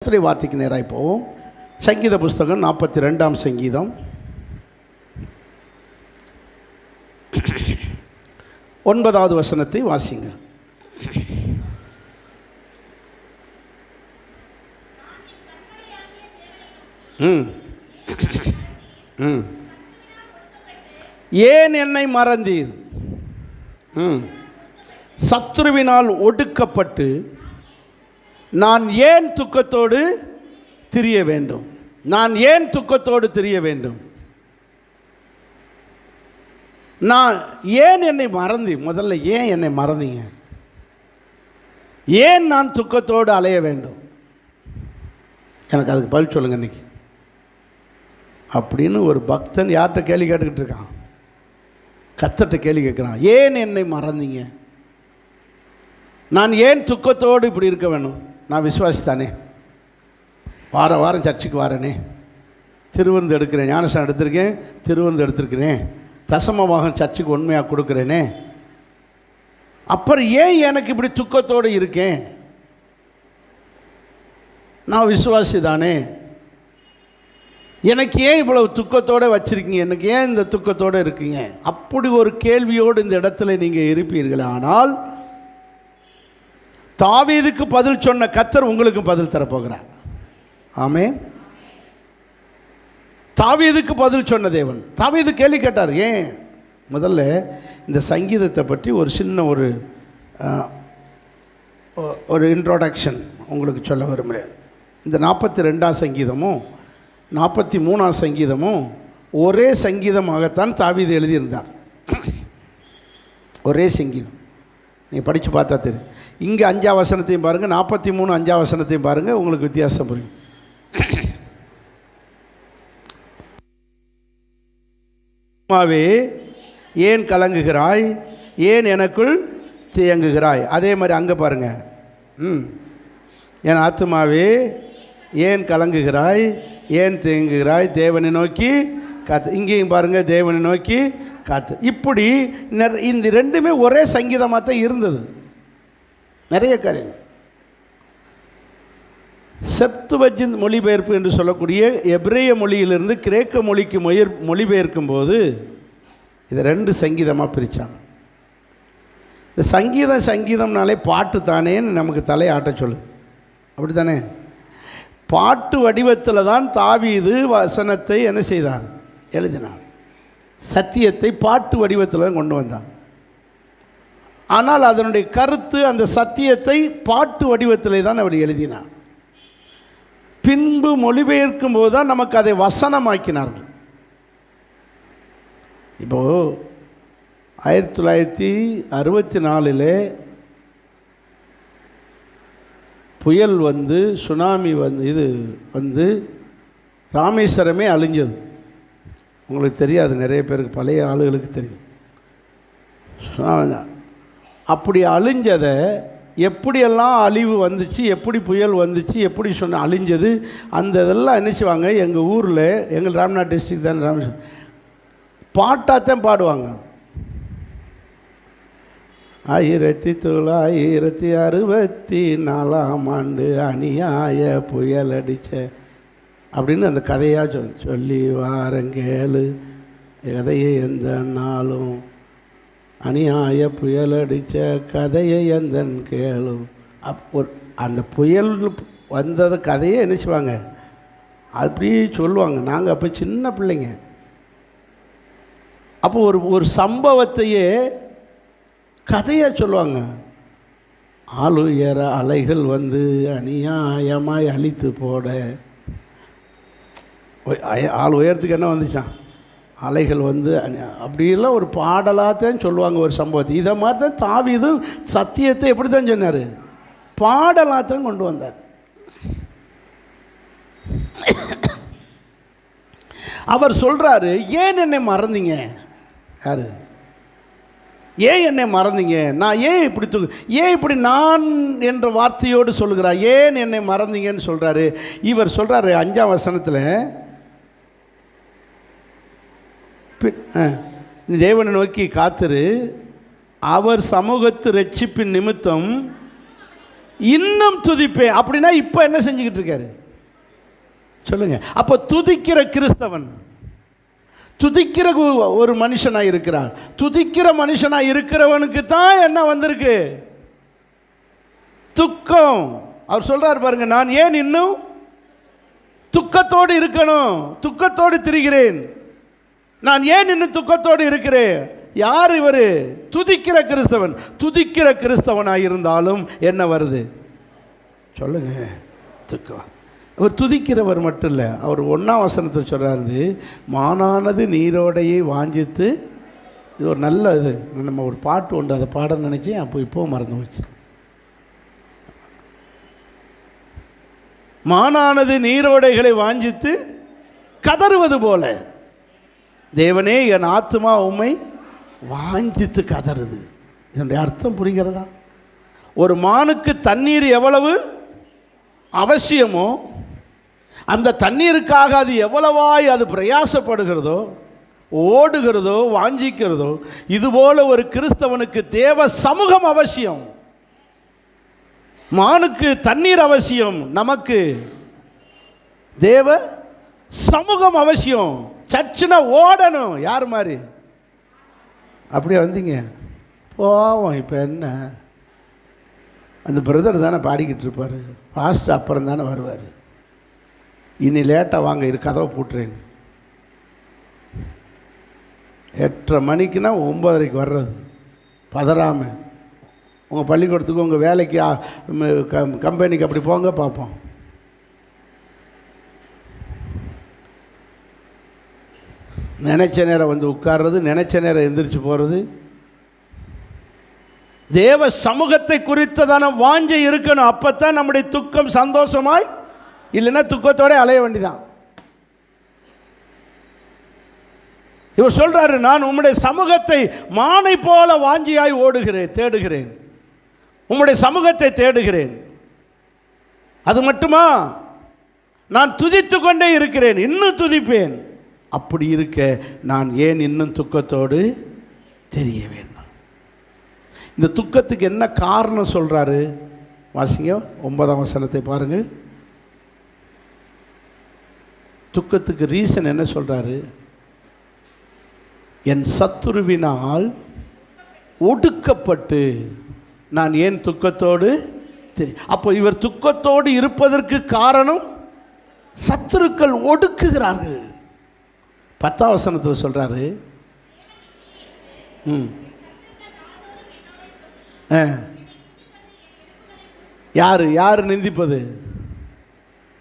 கர்த்தருடைய வார்த்தைக்கு நேராக போவோம். சங்கீத புஸ்தகம் 42ஆம் சங்கீதம் 9வது வசனத்தை வாசிங்க. ஏன் என்னை மறந்தீர்? சத்துருவினால் ஒடுக்கப்பட்டு நான் ஏன் துக்கத்தோடு திரிய வேண்டும்? நான் ஏன் துக்கத்தோடு திரிய வேண்டும்? நான் ஏன் என்னை மறந்து, முதல்ல ஏன் என்னை மறந்தீங்க? ஏன் நான் துக்கத்தோடு அலைய வேண்டும்? எனக்கு அதுக்கு பதில் சொல்லுங்க இன்னைக்கு அப்படின்னு ஒரு பக்தன் யார்கிட்ட கேள்வி கேட்டுக்கிட்டு இருக்கான்? கர்த்தர்கிட்ட கேள்வி கேட்குறான். ஏன் என்னை மறந்தீங்க? நான் ஏன் துக்கத்தோடு இப்படி இருக்க வேணும்? நான் விசுவாசித்தானே, வாரம் சர்ச்சுக்கு வாரேனே, திருவிருந்து எடுக்கிறேன், ஞானஸ்நானம் எடுத்திருக்கேன், திருவிருந்து எடுத்திருக்கிறேன், தசமபாகம் சர்ச்சுக்கு உண்மையாக கொடுக்குறேனே, அப்புறம் ஏன் எனக்கு இப்படி துக்கத்தோடு இருக்கேன்? நான் விசுவாசி தானே, எனக்கு ஏன் இவ்வளவு துக்கத்தோடு வச்சுருக்கீங்க? எனக்கு ஏன் இந்த துக்கத்தோடு இருக்கீங்க? அப்படி ஒரு கேள்வியோடு இந்த இடத்துல நீங்கள் இருப்பீர்கள். ஆனால் தாவீதுக்கு பதில் சொன்ன கர்த்தர் உங்களுக்கு பதில் தரப்போகிறார். ஆமென். தாவீதுக்கு பதில் சொன்ன தேவன். தாவீது கேள்வி கேட்டார். ஏன்? முதல்ல இந்த சங்கீதத்தை பற்றி ஒரு சின்ன ஒரு இன்ட்ரோடக்ஷன் உங்களுக்கு சொல்ல விரும்புகிறேன். இந்த 42ஆம் சங்கீதமும் 43ஆம் சங்கீதமும் ஒரே சங்கீதமாகத்தான் தாவீது எழுதியிருந்தார். ஒரே சங்கீதம். நீங்கள் படித்து பார்த்தா தெரியும். இங்கே 5ஆம் வசனத்தையும் பாருங்கள், 43 5ஆம் வசனத்தையும் பாருங்கள், உங்களுக்கு வித்தியாசம் புரியும். ஆத்மாவே ஏன் கலங்குகிறாய்? ஏன் எனக்குள் தியங்குகிறாய்? அதே மாதிரி அங்கே பாருங்கள். என் ஆத்மாவே ஏன் கலங்குகிறாய்? ஏன் தேங்குகிறாய்? தேவனை நோக்கி காத்து. இங்கேயும் பாருங்கள், தேவனை நோக்கி காத்து. இப்படி இந்த ரெண்டுமே ஒரே சங்கீதமாக தான் இருந்தது. நிறைய காரியங்கள். செப்துவஜிந்த் மொழிபெயர்ப்பு என்று சொல்லக்கூடிய எபிரேய மொழியிலிருந்து கிரேக்க மொழிக்கு மொழிபெயர்க்கும் போது இதை 2 சங்கீதமாக பிரித்தாங்க. இந்த சங்கீதம்னாலே பாட்டு தானேன்னு நமக்கு தலையாட்ட சொல்லுது. அப்படி தானே? பாட்டு வடிவத்தில் தான் தாவீது வசனத்தை என்ன செய்தார்? எழுதினார். சத்தியத்தை பாட்டு வடிவத்தில் தான் கொண்டு வந்தான். ஆனால் அதனுடைய கருத்து, அந்த சத்தியத்தை பாட்டு வடிவத்தில் தான் அவர் எழுதினார். பின்பு மொழிபெயர்க்கும் போது தான் நமக்கு அதை வசனமாக்கினார்கள். இப்போது 1964 புயல் வந்து, சுனாமி வந்து ராமேஸ்வரமே அழிஞ்சது. உங்களுக்கு தெரியாது, நிறைய பேருக்கு, பழைய ஆளுகளுக்கு தெரியும். அப்படி அழிஞ்சதை எப்படியெல்லாம் அழிவு வந்துச்சு, எப்படி புயல் வந்துச்சு, எப்படி அழிஞ்சது, அந்த இதெல்லாம் என்ன செய்வாங்க, எங்கள் ஊரில், எங்கள் ராம்நாத் டிஸ்ட்ரிக்ட் தான், ராமேஸ்வரம், பாட்டாத்தான் பாடுவாங்க. 1964ஆம் ஆண்டு அநியாய புயல் அடித்த அப்படின்னு அந்த கதையாக சொல்லி வாரங்கேளு கதையை எந்த நாளும், அநியாய புயல் அடித்த கதையை எந்தன் கேளும். அந்த புயல் வந்தது கதையை என்ன செய்வாங்க, அப்படி சொல்லுவாங்க. நாங்கள் அப்போ சின்ன பிள்ளைங்க. அப்போ ஒரு சம்பவத்தையே கதையாக சொல்லுவாங்க. ஆளுயர அலைகள் வந்து அநியாயமாய் அழித்து போட, ஆள் உயரத்துக்கு என்ன வந்துச்சான், அலைகள் வந்து அப்படியெல்லாம் ஒரு பாடலாகத்தான் சொல்லுவாங்க ஒரு சம்பவத்தை. இதை மாதிரி தான் தாவீது சத்தியத்தை எப்படி தான் சொன்னார், பாடலாகத்தான் கொண்டு வந்தார். அவர் சொல்கிறாரு, ஏன் என்னை மறந்தீங்க? யார்? ஏன் என்னை மறந்தீங்க? நான் ஏன் இப்படி நான் என்ற வார்த்தையோடு சொல்லுகிறார். ஏன் என்னை மறந்தீங்கன்னு சொல்கிறாரு. இவர் சொல்கிறாரு 5ஆம் வசனத்தில், தேவனை நோக்கி காத்திரு, அவர் சமூகத்து ரட்சிப்பின் நிமித்தம் இன்னும் துதிப்பேன். அப்படின்னா இப்போ என்ன செஞ்சுக்கிட்டு இருக்காரு சொல்லுங்க? அப்போ துதிக்கிற கிறிஸ்தவன், துதிக்கிற ஒரு மனுஷனாக இருக்கிறார். துதிக்கிற மனுஷனாக இருக்கிறவனுக்கு தான் என்ன வந்திருக்கு? துக்கம். அவர் சொல்றார் பாருங்க, நான் ஏன் இன்னும் துக்கத்தோடு இருக்கணும், துக்கத்தோடு திரிகிறேன். நான் ஏன் இன்னும் துக்கத்தோடு இருக்கிறேன்? யார் இவர்? துதிக்கிற கிறிஸ்தவன். துதிக்கிற கிறிஸ்தவனாக இருந்தாலும் என்ன வருது சொல்லுங்க? துக்கம். அவர் துதிக்கிறவர் மட்டும் இல்லை, அவர் 1ஆம் வசனத்தை சொல்கிறாரு, மானானது நீரோடையை வாஞ்சித்து. இது ஒரு நல்ல இது. நம்ம ஒரு பாட்டு உண்டு, அதை பாட நினச்சேன், அப்போ இப்போவும் மறந்து போச்சு. மானானது நீரோடைகளை வாஞ்சித்து கதறுவது போல தேவனே என் ஆத்துமா உம்மை வாஞ்சித்து கதறுது. இதனுடைய அர்த்தம் புரிகிறதா? ஒரு மானுக்கு தண்ணீர் எவ்வளவு அவசியமோ அந்த தண்ணீருக்காக அது எவ்வளவாய் அது பிரயாசப்படுகிறதோ, ஓடுகிறதோ, வாஞ்சிக்கிறதோ, இதுபோல ஒரு கிறிஸ்தவனுக்கு தேவ சமூகம் அவசியம். மானுக்கு தண்ணீர் அவசியம், நமக்கு தேவ சமூகம் அவசியம். சர்ச்சுனா ஓடணும். யார் மாதிரி அப்படியே வந்தீங்க போவோம். இப்போ என்ன, அந்த பிரதர் தானே பாடிக்கிட்டு இருப்பார், பாஸ்டர் அப்புறம் தானே வருவார். இனி லேட்டாக வாங்க, இரு கதவை பூட்டுறேன். 8:30 மணிக்குன்னா 9:30 வர்றது. பதறாமல் உங்கள் பள்ளிக்கூடத்துக்கு, உங்கள் வேலைக்கு, கம்பெனிக்கு அப்படி போங்க பார்ப்போம். நினைச்ச நேரம் வந்து உட்கார்றது, நினைச்ச நேரம் எந்திரிச்சு போகிறது. தேவ சமூகத்தை குறித்ததான வாஞ்சை இருக்கணும். அப்பத்தான் நம்முடைய துக்கம் சந்தோஷமாய், இல்லைன்னா துக்கத்தோட அலைய வேண்டிதான். இவர் சொல்றாரு, நான் உம்முடைய சமூகத்தை மானை போல வாஞ்சியாய் ஓடுகிறேன், தேடுகிறேன். உம்முடைய சமூகத்தை தேடுகிறேன். அது மட்டுமா, நான் துதித்து கொண்டே இருக்கிறேன், இன்னும் துதிப்பேன். அப்படி இருக்க நான் ஏன் இன்னும் துக்கத்தோடு தெரிய வேண்டும்? இந்த துக்கத்துக்கு என்ன காரணம் சொல்றாரு? வாசிங்க 9ஆம் வசனத்தை பாருங்கள். துக்கத்துக்கு ரீசன் என்ன சொல்றாரு? என் சத்துருவினால் ஒடுக்கப்பட்டு நான் ஏன் துக்கத்தோடு தெரியும். அப்போ இவர் துக்கத்தோடு இருப்பதற்கு காரணம் சத்துருக்கள் ஒடுக்குகிறார்கள். 10ஆம் வசனத்தில் சொல்றாரு, யாரு யாரு நிந்திப்பது?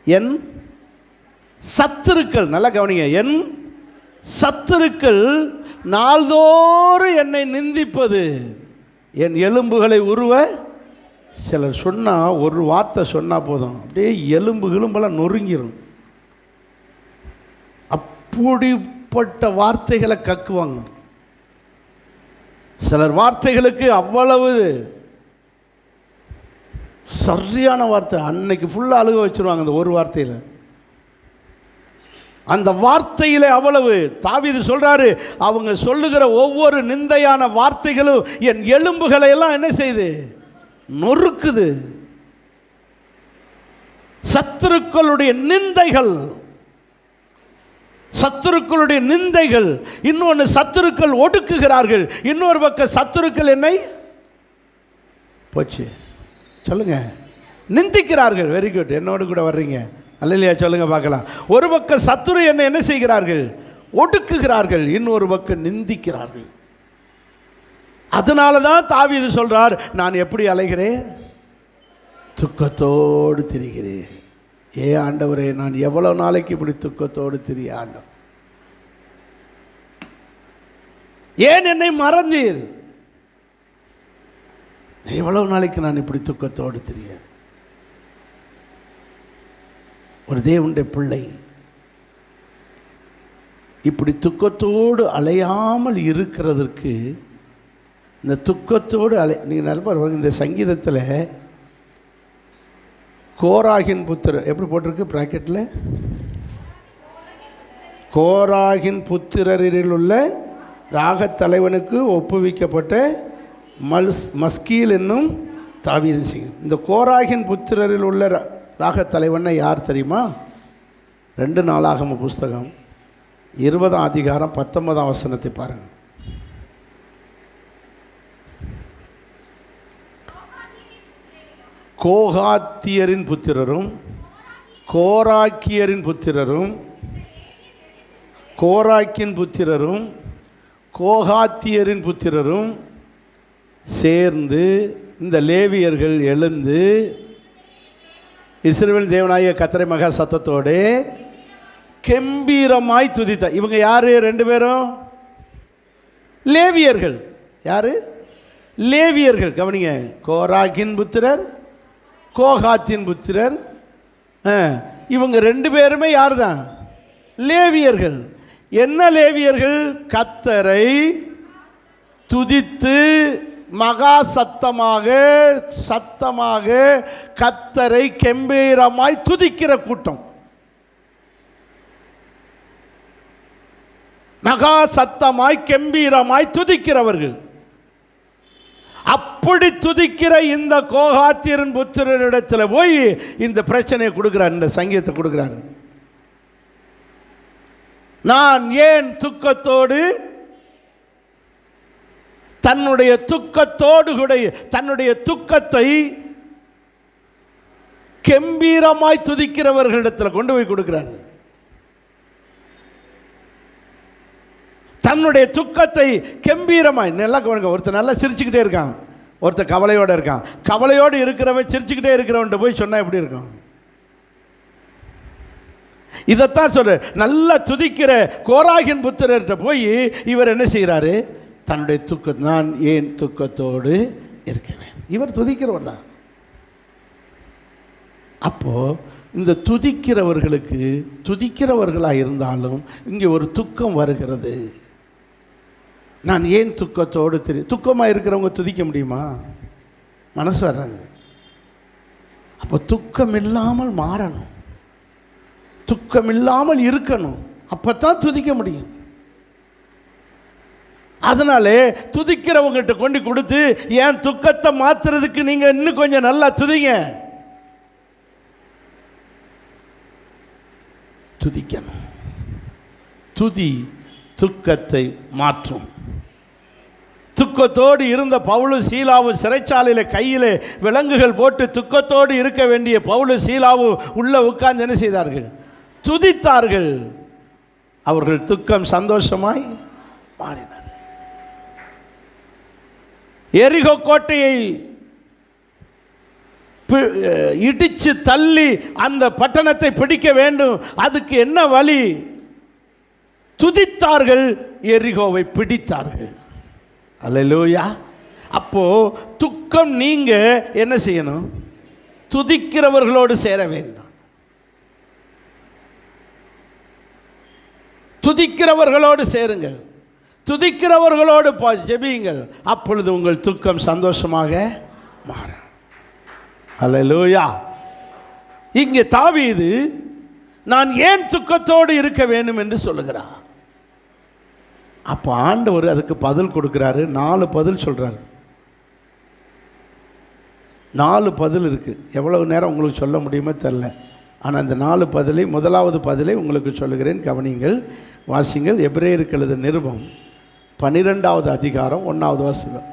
என் சத்துருக்கள். நல்லா கவனிங்க, என் சத்துருக்கள் நாள்தோறும் என்னை நிந்திப்பது, என் எலும்புகளை உருவ. சிலர் சொன்னால், ஒரு வார்த்தை சொன்னால் போதும், அப்படியே எலும்புகளும்பெல்லாம் நொறுங்கிடும். அப்படிப்பட்ட வார்த்தைகளை கக்குவாங்க. சிலர் வார்த்தைகளுக்கு அவ்வளவு சரியான வார்த்தை, அன்னைக்கு ஃபுல்லாக அழுக வச்சுருவாங்க அந்த ஒரு வார்த்தையில். அந்த வார்த்தையில் அவ்வளவு. தாவீது சொல்றாரு, அவங்க சொல்லுகிற ஒவ்வொரு நிந்தையான வார்த்தைகளும் என் எலும்புகளை எல்லாம் என்ன செய்யுது? நொறுக்குது. சத்துருக்களுடைய நிந்தைகள், சத்துருக்களுடைய நிந்தைகள். இன்னொன்று, சத்துருக்கள் ஒடுக்குகிறார்கள். இன்னொரு பக்கம் சத்துருக்கள் என்னை போச்சு சொல்லுங்க நிந்திக்கிறார்கள். வெரி குட், என்னோடு கூட வர்றீங்க. அல்லையா? சொல்லுங்க பார்க்கலாம். ஒரு பக்கம் சத்துரு என்ன செய்கிறார்கள்? ஒடுக்குகிறார்கள். இன்னொரு பக்கம் நிந்திக்கிறார்கள். அதனால தான் தாவீது சொல்றார், நான் எப்படி அலைகிறேன்? துக்கத்தோடு திரிகிறேன். ஏ ஆண்டவரே, நான் எவ்வளவு நாளைக்கு இப்படி துக்கத்தோடு திரிய ஆண்டவர்? ஏன் என்னை மறந்தீர்? எவ்வளவு நாளைக்கு நான் இப்படி துக்கத்தோடு திரிய? ஒரு தேவனுடைய பிள்ளை இப்படி துக்கத்தோடு அலையாமல் இருக்கிறதற்கு, இந்த துக்கத்தோடு நீங்கள் நல்ல இந்த சங்கீதத்தில் கோராகின் புத்திரர் எப்படி போட்டிருக்கு பிராக்கெட்டில்? கோராகின் புத்திரரில் உள்ள ராகத் தலைவனுக்கு ஒப்புவிக்கப்பட்ட மஸ்கீல் என்னும் தாவீது செய்யும். இந்த கோராகின் புத்திரரில் உள்ள ராக தலைவனை யார் தெரியுமா? 2 நாளாகம புஸ்தகம் 20ஆம் அதிகாரம் 19ஆம் வசனத்தை பாருங்கள். கோகாத்தியரின் புத்திரரும் கோராக்கியரின் புத்திரரும் கோராக்கின் புத்திரரும் கோகாத்தியரின் புத்திரரும் சேர்ந்து இந்த லேவியர்கள் எழுந்து இஸ்ரவேல் தேவனாகிய கர்த்தரை மகா சத்தத்தோடு கெம்பீரமாய் துதித்தார். இவங்க யாரு? 2 பேரும் லேவியர்கள். யாரு? லேவியர்கள். கவனிங்க, கோராகின் புத்திரர், கோகாத்தின் புத்திரர். இவங்க 2 பேருமே யார் தான்? லேவியர்கள். என்ன லேவியர்கள்? கர்த்தரை துதித்து மகா சத்தமாக கர்த்தரை கெம்பீரமாய் துதிக்கிற கூட்டம். மகா சத்தமாய் கெம்பீரமாய் துதிக்கிறவர்கள். அப்படி துதிக்கிற இந்த கோகாத்தியரின் புத்திரரிடத்தில் போய் இந்த பிரச்சனையை கொடுக்கிறார், இந்த சங்கீதத்தை கொடுக்கிறார். நான் ஏன் துக்கத்தோடு, தன்னுடைய துக்கத்தோடு கூட தன்னுடைய துக்கத்தை கெம்பீரமாய் துதிக்கிறவர்களிடத்தில் கொண்டு போய் கொடுக்கிறார். தன்னுடைய துக்கத்தை கெம்பீரமாய், நல்லா கவனிங்க, ஒருத்தர் நல்லா சிரிச்சுக்கிட்டே இருக்கான், ஒருத்தர் கவலையோடு இருக்கான். கவலையோடு இருக்கிறவன் சிரிச்சுக்கிட்டே இருக்கிறவன்ட்டு போய் சொன்னால் எப்படி இருக்கும்? இதைத்தான் சொல்ற. நல்லா துதிக்கிற கோராகின் புத்திரர்கிட்ட போய் இவர் என்ன செய்கிறாரு? தன்னுடைய நான் ஏன் துக்கத்தோடு இருக்கிறேன். இவர் துதிக்கிறவர் தான். அப்போ இந்த துதிக்கிறவர்களுக்கு, துதிக்கிறவர்களாக இருந்தாலும் இங்கே ஒரு துக்கம் வருகிறது. நான் ஏன் துக்கத்தோடு துக்கமாக இருக்கிறவங்க துதிக்க முடியுமா? மனசு வராது. அப்போ துக்கம் இல்லாமல் மாறணும், துக்கம் இல்லாமல் இருக்கணும், அப்போ தான் துதிக்க முடியும். அதனாலே துதிக்கிறவங்ககிட்ட கொண்டு கொடுத்து ஏன் துக்கத்தை மாற்றுறதுக்கு நீங்கள் இன்னும் கொஞ்சம் நல்லா துதிங்க. துதிக்கணும். துதி துக்கத்தை மாற்றும். துக்கத்தோடு இருந்த பவுலும் சீலாவும் சிறைச்சாலையில் கையில் விலங்குகள் போட்டு துக்கத்தோடு இருக்க வேண்டிய பவுலும் சீலாவும் உள்ளே உட்கார்ந்து என்ன செய்தார்கள்? துதித்தார்கள். அவர்கள் துக்கம் சந்தோஷமாய் மாறினது. எரிகோ கோட்டையை இடிச்சு தள்ளி அந்த பட்டணத்தை பிடிக்க வேண்டும். அதுக்கு என்ன வழி? துதித்தார்கள், எரிகோவை பிடித்தார்கள். அல்லேலூயா. அப்போ துக்கம் நீங்க என்ன செய்யணும்? துதிக்கிறவர்களோடு சேர வேண்டும். துதிக்கிறவர்களோடு சேருங்கள், துதிக்கிறவர்களோடு ஜெபியுங்கள். அப்பொழுது உங்கள் துக்கம் சந்தோஷமாக மாறும். அல்லேலூயா. இங்கே தாவீது நான் ஏன் துக்கத்தோடு இருக்க வேண்டும் என்று சொல்லுகிறார். அப்போ ஆண்டவர் அதுக்கு பதில் கொடுக்கிறாரு. 4 பதில் சொல்றாரு. 4 பதில் இருக்கு. எவ்வளவு நேரம் உங்களுக்கு சொல்ல முடியுமோ தெரியல. ஆனால் அந்த 4 பதிலை, முதலாவது பதிலை உங்களுக்கு சொல்லுகிறேன், கவனிங்கள், வாசிங்கள். எபிரேயருக்கு எழுதின நிருபம் 12ஆவது அதிகாரம் 1வது வசனம்.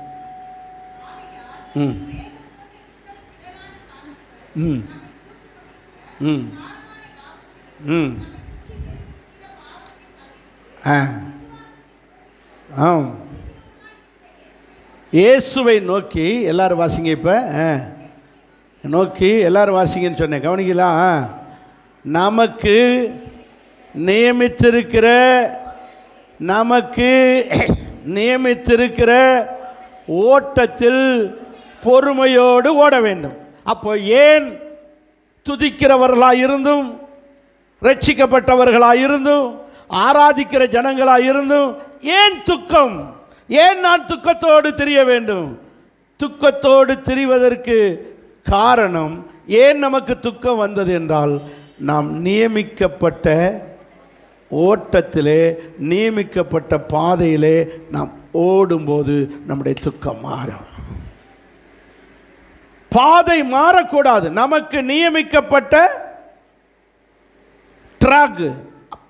இயேசுவை நோக்கி எல்லாரும் வாசிங்க. இப்போ நோக்கி எல்லாரும் வாசிங்கன்னு சொன்னேன், கவனிக்கலாம். நமக்கு நியமித்திருக்கிற ஓட்டத்தில் பொறுமையோடு ஓட வேண்டும். அப்போ ஏன் துதிக்கிறவர்களாக இருந்தும், ரட்சிக்கப்பட்டவர்களாக இருந்தும், ஆராதிக்கிற ஜனங்களாக இருந்தும் ஏன் துக்கம்? ஏன் நான் துக்கத்தோடு திரிய வேண்டும்? துக்கத்தோடு திரிவதற்கு காரணம், ஏன் நமக்கு துக்கம் வந்தது என்றால், நாம் நியமிக்கப்பட்ட ஓட்டத்திலே, நியமிக்கப்பட்ட பாதையிலே நாம் ஓடும்போது நம்முடைய துக்கம் மாறும். பாதை மாறக்கூடாது. நமக்கு நியமிக்கப்பட்ட ட்ராக்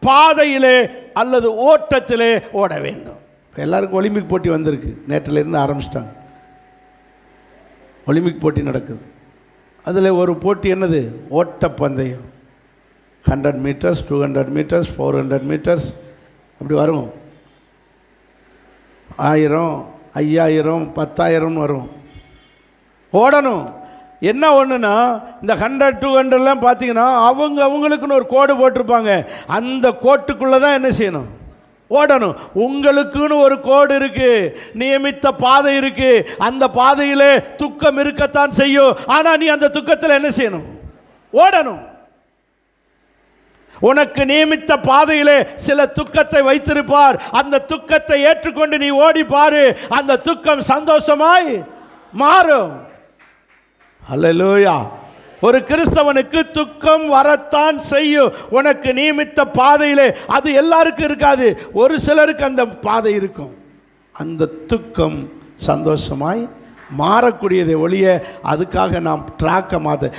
பாதையிலே அல்லது ஓட்டத்திலே ஓட வேண்டும். எல்லாருக்கும் ஒலிம்பிக் போட்டி வந்திருக்கு, நேற்றிலிருந்து ஆரம்பிச்சிட்டாங்க. ஒலிம்பிக் போட்டி நடக்குது. அதில் ஒரு போட்டி என்னது? ஓட்டப்பந்தயம். 100 மீட்டர்ஸ், 200 மீட்டர்ஸ், 400 மீட்டர்ஸ் அப்படி வரும். 1000, 5000, 10,000 வரும். ஓடணும். என்ன ஒன்றுனா, இந்த 100, 200லாம் பார்த்தீங்கன்னா அவங்களுக்குன்னு ஒரு கோடு போட்டிருப்பாங்க. அந்த கோட்டுக்குள்ளே தான் என்ன செய்யணும்? ஓடணும். உங்களுக்குன்னு ஒரு கோடு இருக்கு, நியமித்த பாதை இருக்கு. அந்த பாதையிலே துக்கம் இருக்கத்தான் செய்யும். ஆனால் நீ அந்த துக்கத்தில் என்ன செய்யணும்? ஓடணும். உனக்கு நியமித்த பாதையிலே சில துக்கத்தை வைத்திருப்பார். அந்த துக்கத்தை ஏற்றுக்கொண்டு நீ ஓடி பாரு, அந்த துக்கம் சந்தோஷமாய் மாறும். அல்லேலூயா. ஒரு கிறிஸ்தவனுக்கு துக்கம் வரத்தான் செய்யும். உனக்கு நியமித்த பாதையிலே அது எல்லாருக்கும் இருக்காது, ஒரு சிலருக்கு அந்த பாதை இருக்கும். அந்த துக்கம் சந்தோஷமாய் மாறக்கூடியதை ஒழிய அதுக்காக நாம் ட்ராக்கை மாற்ற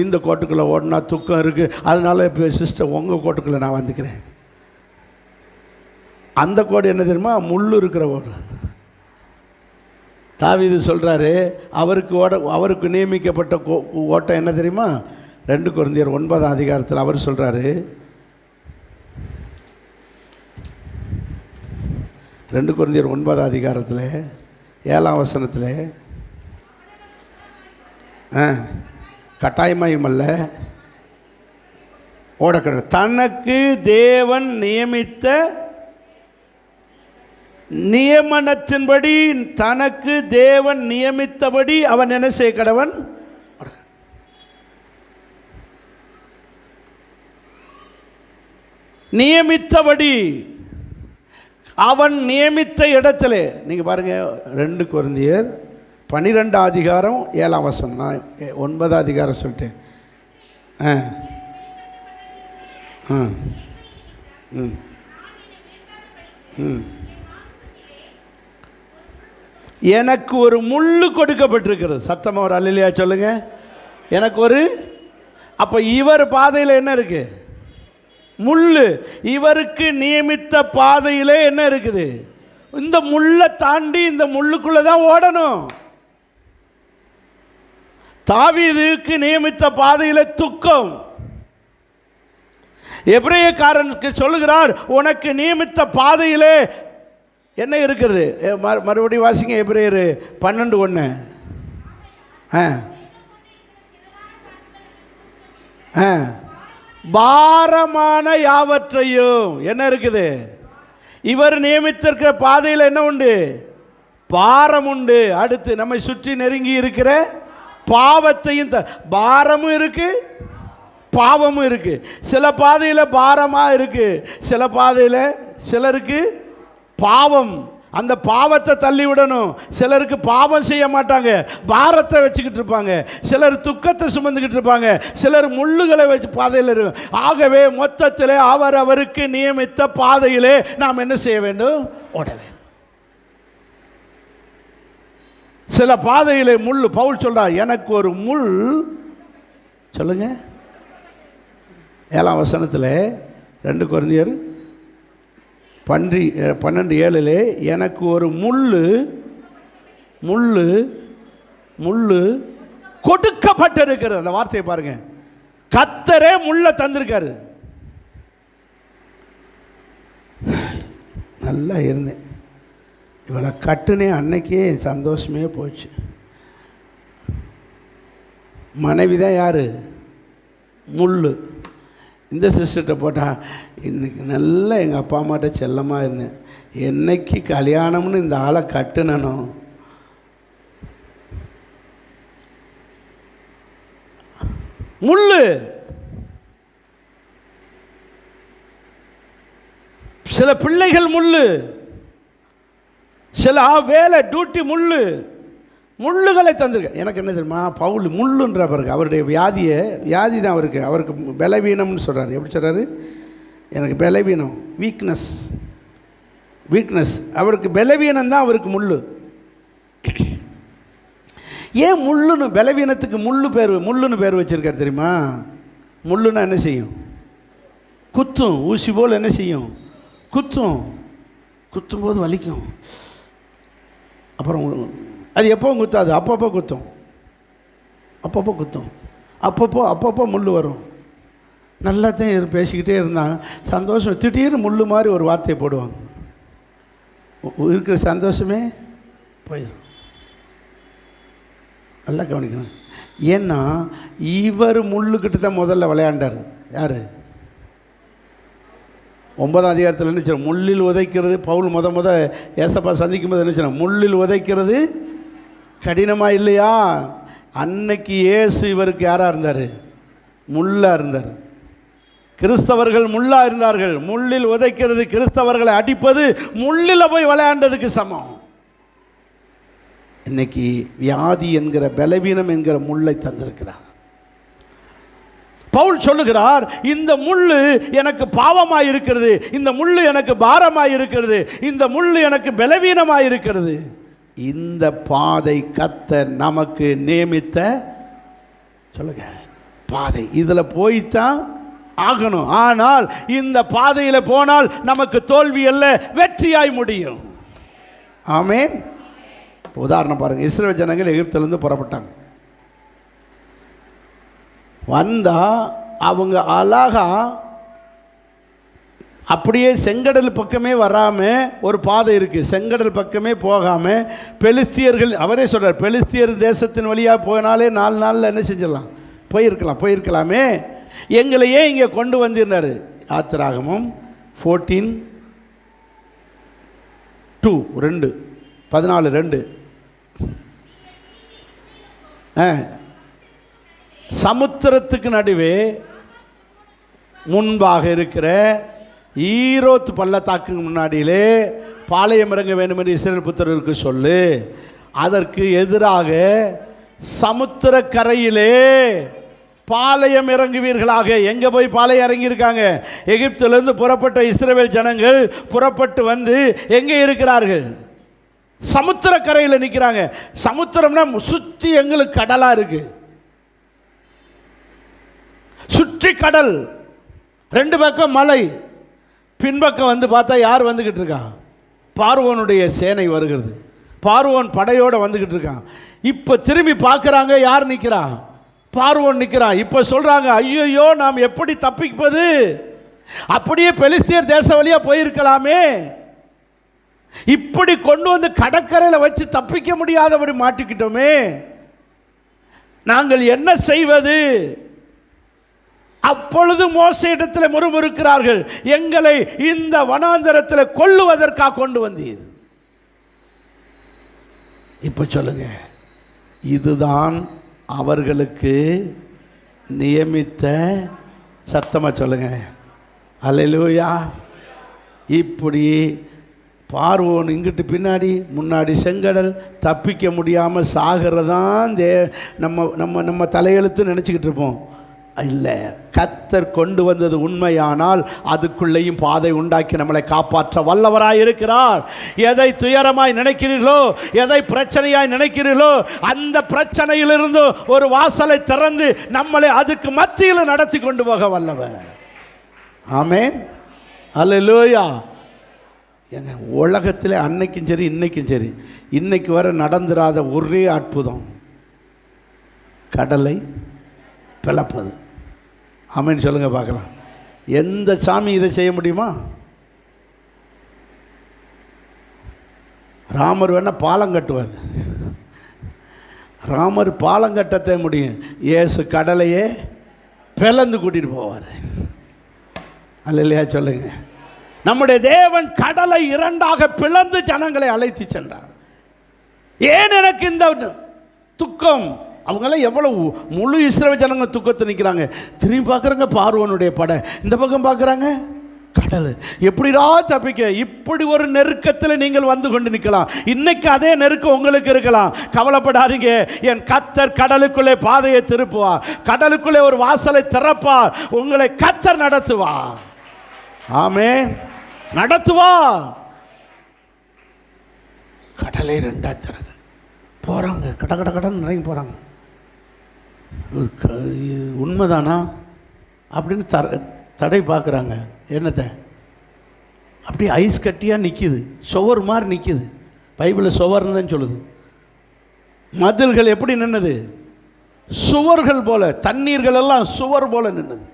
இந்த கோட்டுக்குள்ளே ஓடினா துக்கம் இருக்குது, அதனால இப்போ சிஸ்டர் உங்கள் கோட்டுக்குள்ளே நான் வந்துக்கிறேன். அந்த கோடு என்ன தெரியுமா? முள் இருக்கிற ஓடு. தாவீது சொல்கிறாரு, அவருக்கு நியமிக்கப்பட்ட ஓட்டம் என்ன தெரியுமா? 2 கொரிந்தியர் 9ஆம் அதிகாரத்தில் அவர் சொல்கிறாரு, 2 கொரிந்தியர் 9ஆம் அதிகாரத்தில் 7ஆம் வசனத்தில், கட்டாயமாயும் அல்ல ஓடக்கட தனக்கு தேவன் நியமித்த நியமனத்தின்படி, தனக்கு தேவன் நியமித்தபடி அவன் என்ன செய்ய கடவன்? நியமித்தபடி அவன் நியமித்த இடத்துல. நீங்க பாருங்க, 2 கொரிந்தியர் 12ஆம் அதிகாரம் 7ஆம் வசனம். நான் 9ஆம் அதிகாரம் சொல்லிட்டேன். எனக்கு ஒரு முள்ளு கொடுக்கப்பட்டிருக்கிறது. சத்தமாக ஒரு அல்லேலூயா சொல்லுங்க. எனக்கு ஒரு, அப்போ இவர் பாதையில் என்ன இருக்கு? முள்ளு. இவருக்கு நியமித்த பாதையிலே என்ன இருக்குது? இந்த முள்ளை தாண்டி இந்த முள்ளுக்குள்ளே தான் ஓடணும். தாவீதுக்கு நியமித்த பாதையிலே துக்கம். எபிரேயக்காரனுக்கு சொல்லுகிறார், உனக்கு நியமித்த பாதையிலே என்ன இருக்கிறது? மறுபடியும் வாசிங்க, எபிரேயர் 12:1. பாரமான யாவற்றையும் என்ன இருக்குது? இவர் நியமித்திருக்கிற பாதையில் என்ன உண்டு? பாரம் உண்டு. அடுத்து நம்மை சுற்றி நெருங்கி இருக்கிற பாவத்தையும் பாரமும் இருக்கு, பாவமும் இருக்கு. சில பாதையில் பாரமாக இருக்கு, சில பாதையில் சிலருக்கு பாவம். அந்த பாவத்தை தள்ளி விடணும். சிலருக்கு பாவம் செய்ய மாட்டாங்க, பாரத்தை வச்சுக்கிட்டு இருப்பாங்க. சிலர் துக்கத்தை சுமந்துக்கிட்டு இருப்பாங்க, சிலர் முள்ளுகளை வச்சு பாதையில் இருக்கும். ஆகவே மொத்தத்தில் அவருக்கு நியமித்த பாதையிலே நாம் என்ன செய்ய வேண்டும்? ஓட வேண்டும். சில பாதையிலே முள். பவுல் சொல்றார், எனக்கு ஒரு முள், சொல்லுங்க 7ஆம் வசனத்தில் 2 கொரிந்தியர் 12:7 எனக்கு ஒரு முள்ளு கொடுக்கப்பட்டிருக்கிறது. அந்த வார்த்தையை பாருங்க. கர்த்தரே முள்ள தந்திருக்காரு. நல்லா இருந்தேன், இவளை கட்டுனே, அன்னைக்கே சந்தோஷமே போச்சு. மனைவி தான் யாரு? முள்ளு. இந்த சிஸ்டர்கிட்ட போட்டால், இன்றைக்கி நல்லா எங்கள் அப்பா அம்மாட்ட செல்லமாக இருந்தேன், என்னைக்கு கல்யாணம்னு இந்த ஆளை கட்டுனனோ முள்ளு. சில பிள்ளைகள் முள்ளு, சில வேலை டியூட்டி முள்ளுகளை தந்திருக்க. எனக்கு என்ன தெரியுமா? பவுல் முள்ளுன்ற பிறகு அவருடைய வியாதி தான் அவருக்கு பலவீனம்னு சொல்கிறார். எப்படி சொல்கிறாரு? எனக்கு பலவீனம், வீக்னஸ். அவருக்கு பலவீனம் தான் அவருக்கு முள்ளு. ஏன் முள்ளுன்னு, பலவீனத்துக்கு முள்ளுன்னு பேர் வச்சிருக்காரு தெரியுமா? முள்ளுன்னா என்ன செய்யும்? குத்தும். ஊசி போல் என்ன செய்யும்? குத்தும். குத்தும்போது வலிக்கும். அப்புறம் அது எப்போவும் குத்தாது, அப்பப்போ குத்தும். அப்பப்போ முள் வரும். நல்லா தான் பேசிக்கிட்டே இருந்தாங்க, சந்தோஷம். திடீர்னு முள் மாதிரி ஒரு வார்த்தையை போடுவாங்க, இருக்கிற சந்தோஷமே போயிடும். நல்லா கவனிக்கணும். ஏன்னா இவர் முள்ளுக்கிட்ட தான் முதல்ல விளையாண்டார். யார்? 9ஆம் அதிகாரத்தில் என்ன சொல்ல? முள்ளில் உதைக்கிறது. பவுல் முத ஏசப்பா சந்திக்கும் போது என்ன சொன்ன? முள்ளில் உதைக்கிறது கடினமாக இல்லையா? அன்னைக்கு இயேசு இவருக்கு யாராக இருந்தார்? முள்ளாக இருந்தார். கிறிஸ்தவர்கள் முள்ளாக இருந்தார்கள். முள்ளில் உதைக்கிறது, கிறிஸ்தவர்களை அடிப்பது முள்ளில் போய் விளையாண்டதுக்கு சமம். இன்னைக்கு வியாதி என்கிற, பலவீனம் என்கிற முள்ளை தந்திருக்கிறார். பவுல் சொல்லுகிறார், இந்த முள்ளு எனக்கு பாவமாய் இருக்கிறது, இந்த முள்ளு எனக்கு பாரமாய் இருக்கிறது, இந்த முள்ளு எனக்கு பலவீனமாய் இருக்கிறது. இந்த பாதை கர்த்தர் நமக்கு நியமித்த சொல்லுங்க பாதை. இதில் போய்த்தான் ஆகணும். ஆனால் இந்த பாதையில் போனால் நமக்கு தோல்வி அல்ல, வெற்றியாய் முடியும். ஆமென். உதாரணம் பாருங்கள். இஸ்ரவேல் ஜனங்கள் எகிப்திலிருந்து புறப்பட்டாங்க. வந்தால் அவங்க அழகா அப்படியே செங்கடல் பக்கமே வராமல் ஒரு பாதை இருக்குது, செங்கடல் பக்கமே போகாமல் பெலிஸ்தியர்கள், அவரே சொல்கிறார், பெலிஸ்தியர் தேசத்தின் வழியாக போனாலே 4 நாளில் என்ன செஞ்சிடலாம், போயிருக்கலாமே, எங்களையே இங்கே கொண்டு வந்திருந்தார். யாத்திராகமம் 14:2 சமுத்திரத்துக்கு நடுவே முன்பாக இருக்கிற ஈரோத்து பள்ளத்தாக்கு முன்னாடியிலே பாளையம் இறங்க வேண்டும் என்று இஸ்ரவேல் புத்திரருக்கு சொல்லு. அதற்கு எதிராக சமுத்திரக்கரையிலே பாளையம் இறங்குவீர்களாக. எங்கே போய் பாளையம் இறங்கியிருக்காங்க? எகிப்திலிருந்து புறப்பட்ட இஸ்ரவேல் ஜனங்கள் புறப்பட்டு வந்து எங்கே இருக்கிறார்கள்? சமுத்திரக்கரையில் நிற்கிறாங்க. சமுத்திரம்னா சுற்றி எங்களுக்கு கடலாக இருக்கு, சுற்றி கடல், 2 பக்கம் மலை, பின்பக்கம் வந்து பார்த்தா யார் வந்துக்கிட்டு இருக்கா? பார்வோனுடைய சேனை வருகிறது. பார்வோன் படையோடு வந்துக்கிட்டு இருக்கான். இப்போ திரும்பி பார்க்குறாங்க, யார் நிற்கிறா? பார்வோன் நிற்கிறான். இப்போ சொல்கிறாங்க, ஐயோ நாம் எப்படி தப்பிப்பது? அப்படியே பெலிஸ்தியர் தேச வழியாக போயிருக்கலாமே, இப்படி கொண்டு வந்து கடற்கரையில் வச்சு தப்பிக்க முடியாதபடி மாட்டிக்கிட்டோமே, நாங்கள் என்ன செய்வது? அப்பொழுது மோசே இடத்தில் முறுமுறுக்கிறார்கள், எங்களை இந்த வனாந்தரத்தில் கொல்லுவதற்காக கொண்டு வந்தீர். இப்போ சொல்லுங்க, இதுதான் அவர்களுக்கு நியமித்த, சத்தமா சொல்லுங்க அல்லேலூயா. இப்படி பார்வோன் இங்கிட்டு பின்னாடி, முன்னாடி செங்கடல், தப்பிக்க முடியாமல் சாகிறதான் நம்ம தலையெழுத்து நினச்சிக்கிட்டு இருப்போம். இல்லை, கர்த்தர் கொண்டு வந்தது உண்மையானால் அதுக்குள்ளேயும் பாதை உண்டாக்கி நம்மளை காப்பாற்ற வல்லவராய் இருக்கிறார். எதை துயரமாய் நினைக்கிறீர்களோ, எதை பிரச்சனையாய் நினைக்கிறீர்களோ, அந்த பிரச்சனையிலிருந்து ஒரு வாசலை திறந்து நம்மளை அதுக்கு மத்தியில் நடத்தி கொண்டு போக வல்லவர். ஆமென் அல்லேலூயா. எங்க உலகத்தில் அன்னைக்கும் சரி இன்னைக்கும் சரி, இன்னைக்கு வரை நடந்துராத ஒரே அற்புதம் கடலை பிளப்பது. ஆமென் சொல்லுங்க பார்க்கலாம். எந்த சாமி இதை செய்ய முடியுமா? ராமர் வேணா பாலம் கட்டுவார், ராமர் பாலம் கட்டத்தே முடியும். இயேசு கடலையே பிளந்து கூட்டிட்டு போவார். அல்லேலூயா சொல்லுங்க. நம்முடைய தேவன் கடலை 2ஆக பிளந்து ஜனங்களை அழைத்து சென்றார். ஏன் எனக்கு இந்த துக்கம்? அவங்களாம் எவ்வளவு முழு இஸ்ரவேல் ஜனங்க துக்கத்தை நிற்கிறாங்க. திரும்பி பார்க்குறாங்க பார்வோனுடைய படை, இந்த பக்கம் பார்க்குறாங்க கடல். எப்படிடா தப்பிக்க? இப்படி ஒரு நெருக்கத்தில் நீங்கள் வந்து கொண்டு நிற்கலாம். இன்னைக்கு அதே நெருக்கம் உங்களுக்கு இருக்கலாம். கவலைப்படாதீங்க. என் கர்த்தர் கடலுக்குள்ளே பாதையை திருப்புவார், கடலுக்குள்ளே ஒரு வாசலை திறப்பார், உங்களை கர்த்தர் நடத்துவார். ஆமென், நடத்துவார். கடலை 2ஆக திறங்க. போகிறாங்க, கட கட கடன் இறங்கி போகிறாங்க. உண்மைதானா அப்படின்னு தடை பார்க்குறாங்க. என்னத்தை அப்படியே ஐஸ் கட்டியாக நிற்கிது, சுவர் மாதிரி நிற்கிது. பைபிளில் சுவர்னு தான் சொல்லுது. மதில்கள் எப்படி நின்னது? சுவர்கள் போல. தண்ணீர்கள் எல்லாம் சுவர் போல நின்னது.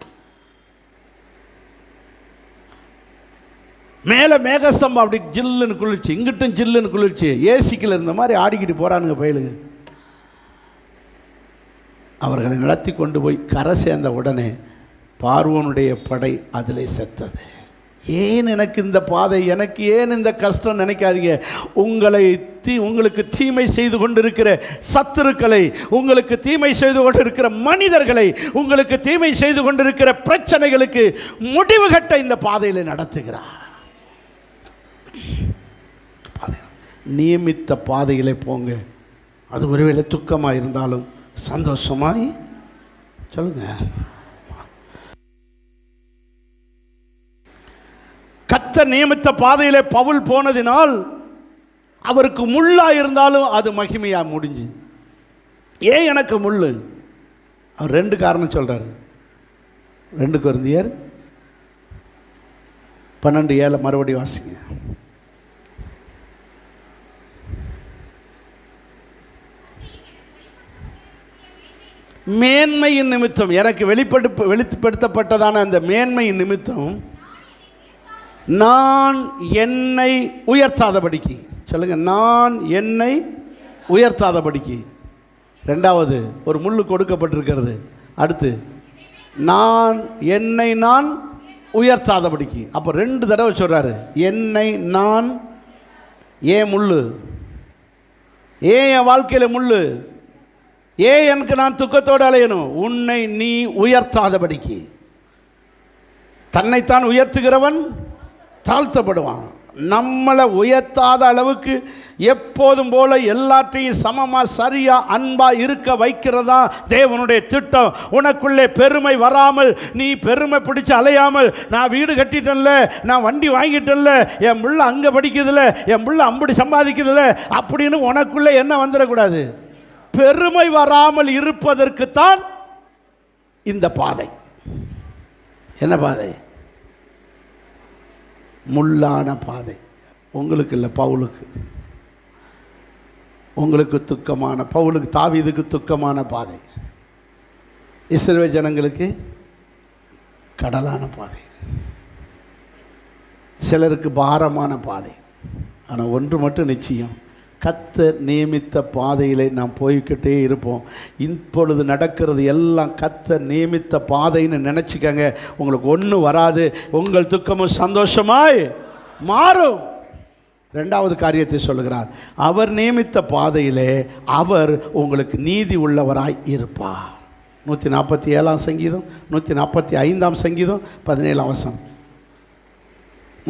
மேலே மேகஸ்தம்பம் அப்படி ஜில்லுன்னு குளிர்ச்சி, இங்கிட்டும் ஜில்லுன்னு குளிர்ச்சி. ஏசிக்கில் இருந்த மாதிரி ஆடிக்கிட்டு போகிறானுங்க பயலுங்க. அவர்களை நடத்தி கொண்டு போய் கரை சேர்ந்த உடனே பார்வோனுடைய படை அதிலே செத்தது. ஏன் எனக்கு இந்த பாதை, எனக்கு ஏன் இந்த கஷ்டம் நினைக்காதீங்க. உங்களுக்கு தீமை செய்து கொண்டிருக்கிற சத்துருக்களை, உங்களுக்கு தீமை செய்து கொண்டிருக்கிற மனிதர்களை, உங்களுக்கு தீமை செய்து கொண்டிருக்கிற பிரச்சனைகளுக்கு முடிவு கட்ட இந்த பாதையில் நடத்துகிறார். நியமித்த பாதையிலே போங்க. அது ஒருவேளை துக்கமாக இருந்தாலும் சந்தோஷமாய் சொல்லுங்க. கர்த்தர் நியமித்த பாதையிலே பவுல் போனதினால் அவருக்கு முள்ளா இருந்தாலும் அது மகிமையா முடிஞ்சு. ஏன் எனக்கு முள்ளு? அவர் 2 காரணம் சொல்றாரு. 2 கொரிந்தியர் 12:7 மறுபடியும் வாசிங்க. மேன்மையின் நிமித்தம், எனக்கு வெளிப்படுத்தப்பட்டதான அந்த மேன்மையின் நிமித்தம் நான் என்னை உயர்த்தாதபடிக்கு. சொல்லுங்க, நான் என்னை உயர்த்தாதபடிக்கு. 2வது ஒரு முள்ளு கொடுக்கப்பட்டிருக்கிறது. அடுத்து நான் என்னை உயர்த்தாதபடிக்கு. அப்போ 2 தடவை சொல்றாரு என்னை நான். ஏன் முள்ளு? ஏன் என் வாழ்க்கையில் முள்ளு? ஏன் எனக்கு நான் துக்கத்தோடு அலையணும்? உன்னை நீ உயர்த்தாதபடிக்கு. தன்னைத்தான் உயர்த்துகிறவன் தாழ்த்தப்படுவான். நம்மளை உயர்த்தாத அளவுக்கு எப்போதும் போல எல்லாத்தையும் சமமாக சரியாக அன்பாக இருக்க வைக்கிறதா தேவனுடைய திட்டம். உனக்குள்ளே பெருமை வராமல், நீ பெருமை பிடிச்சு அலையாமல், நான் வீடு கட்டிட்டேன்ல, நான் வண்டி வாங்கிட்டேன்ல, என் பிள்ளை அங்கே படிக்குதுல, என் பிள்ளை அம்படி சம்பாதிக்குதுல அப்படின்னு உனக்குள்ளே என்ன வந்துடக்கூடாது. பெருமை வராமல் இருப்பதற்குத்தான் இந்த பாதை. என்ன பாதை? முள்ளான பாதை. உங்களுக்கு இல்லை, பவுலுக்கு. உங்களுக்கு துக்கமான, பவுலுக்கு தாவீதுக்கு துக்கமான பாதை. இஸ்ரவேல் ஜனங்களுக்கு கடலான பாதை. சிலருக்கு பாரமான பாதை. ஆனால் ஒன்று மட்டும் நிச்சயம், கர்த்தர் நியமித்த பாதையிலே நாம் போய்கிட்டே இருப்போம். இப்பொழுது நடக்கிறது எல்லாம் கர்த்தர் நியமித்த பாதைன்னு நினச்சிக்கங்க. உங்களுக்கு ஒன்றும் வராது. உங்கள் துக்கமும் சந்தோஷமாய் மாறும். 2வது காரியத்தை சொல்லுகிறார். அவர் நியமித்த பாதையிலே அவர் உங்களுக்கு நீதி உள்ளவராய் இருப்பார். 147 சங்கீதம், 145 சங்கீதம் 17 வசனம்.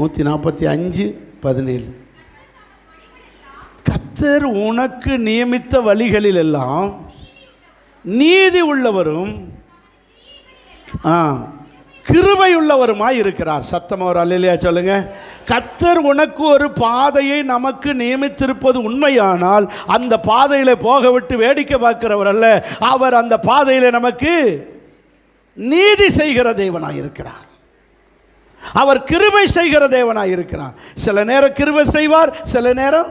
145:17. கர்த்தர் உனக்கு நியமித்த வழிகளில் எல்லாம் நீதி உள்ளவரும் கிருபையுள்ளவருமாய் இருக்கிறார். சத்தமா ஒரு அல்லேலூயா சொல்லுங்க. கர்த்தர் உனக்கு ஒரு பாதையை நமக்கு நியமித்திருப்பது உண்மையானால் அந்த பாதையில போக விட்டு வேடிக்கை பார்க்கிறவர் அல்ல. அவர் அந்த பாதையில நமக்கு நீதி செய்கிற தேவனாய் இருக்கிறார். அவர் கிருபை செய்கிற தேவனாய் இருக்கிறார். சில நேரம் கிருபை செய்வார், சில நேரம்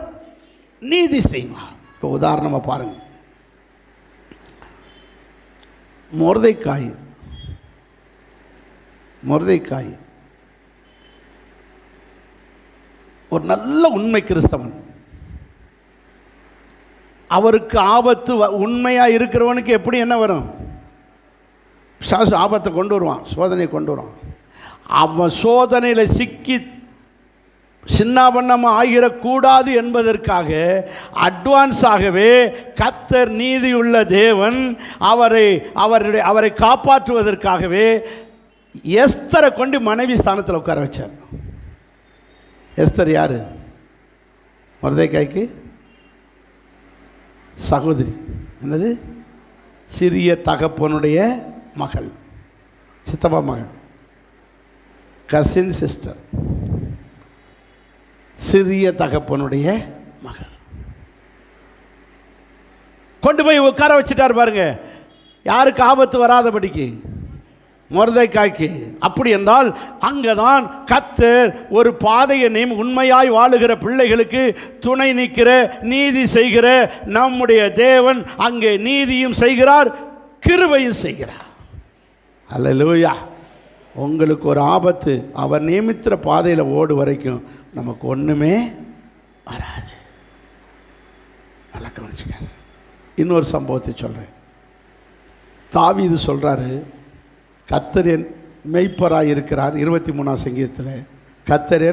நீதி செய்வார். இப்போ உதாரணமாக பாருங்க. மொர்தெக்காய் ஒரு நல்ல உண்மை கிறிஸ்தவன். அவருக்கு ஆபத்து உண்மையாக இருக்கிறவனுக்கு எப்படி என்ன வரும்? ஆபத்தை கொண்டு வருவான், சோதனையை கொண்டு வருவான். அவன் சோதனையில் சிக்கி சின்னாபண்ணமாக ஆகிடக்கூடாது என்பதற்காக அட்வான்ஸாகவே கர்த்தர் நீதியுள்ள தேவன் அவரை காப்பாற்றுவதற்காகவே எஸ்தரை கொண்டு மனைவி ஸ்தானத்தில் உட்கார வச்சார். எஸ்தர் யாரு? மொர்தெக்காய்க்கு சகோதரி. என்னது? சிறிய தகப்பனுடைய மகள், சித்தப்பா மகள், கசின் சிஸ்டர், சிறிய தகப்பனுடைய மகள். கொண்டு போய் உட்கார வச்சுட்டார் பாருங்க. யாருக்கு ஆபத்து வராதபடிக்கு? மொர்தெகாய்க்கு. அப்படி என்றால் அங்கதான் கர்த்தர் ஒரு பாதையை உண்மையாய் வாழுகிற பிள்ளைகளுக்கு துணை நிற்கிற, நீதி செய்கிற நம்முடைய தேவன் அங்கே நீதியும் செய்கிறார், கிருபையும் செய்கிறார். அல்லேலூயா. உங்களுக்கு ஒரு ஆபத்து அவர் நியமித்திர பாதையில் ஓடு வரைக்கும் நமக்கு ஒன்றுமே வராது. நல்லா கவனிச்சுக்க. இன்னொரு சம்பவத்தை சொல்கிறேன். தாவீது சொல்கிறாரு, கர்த்தர் என் மெய்ப்பராய் இருக்கிறார். 23ஆம் சங்கீதத்தில் கர்த்தர்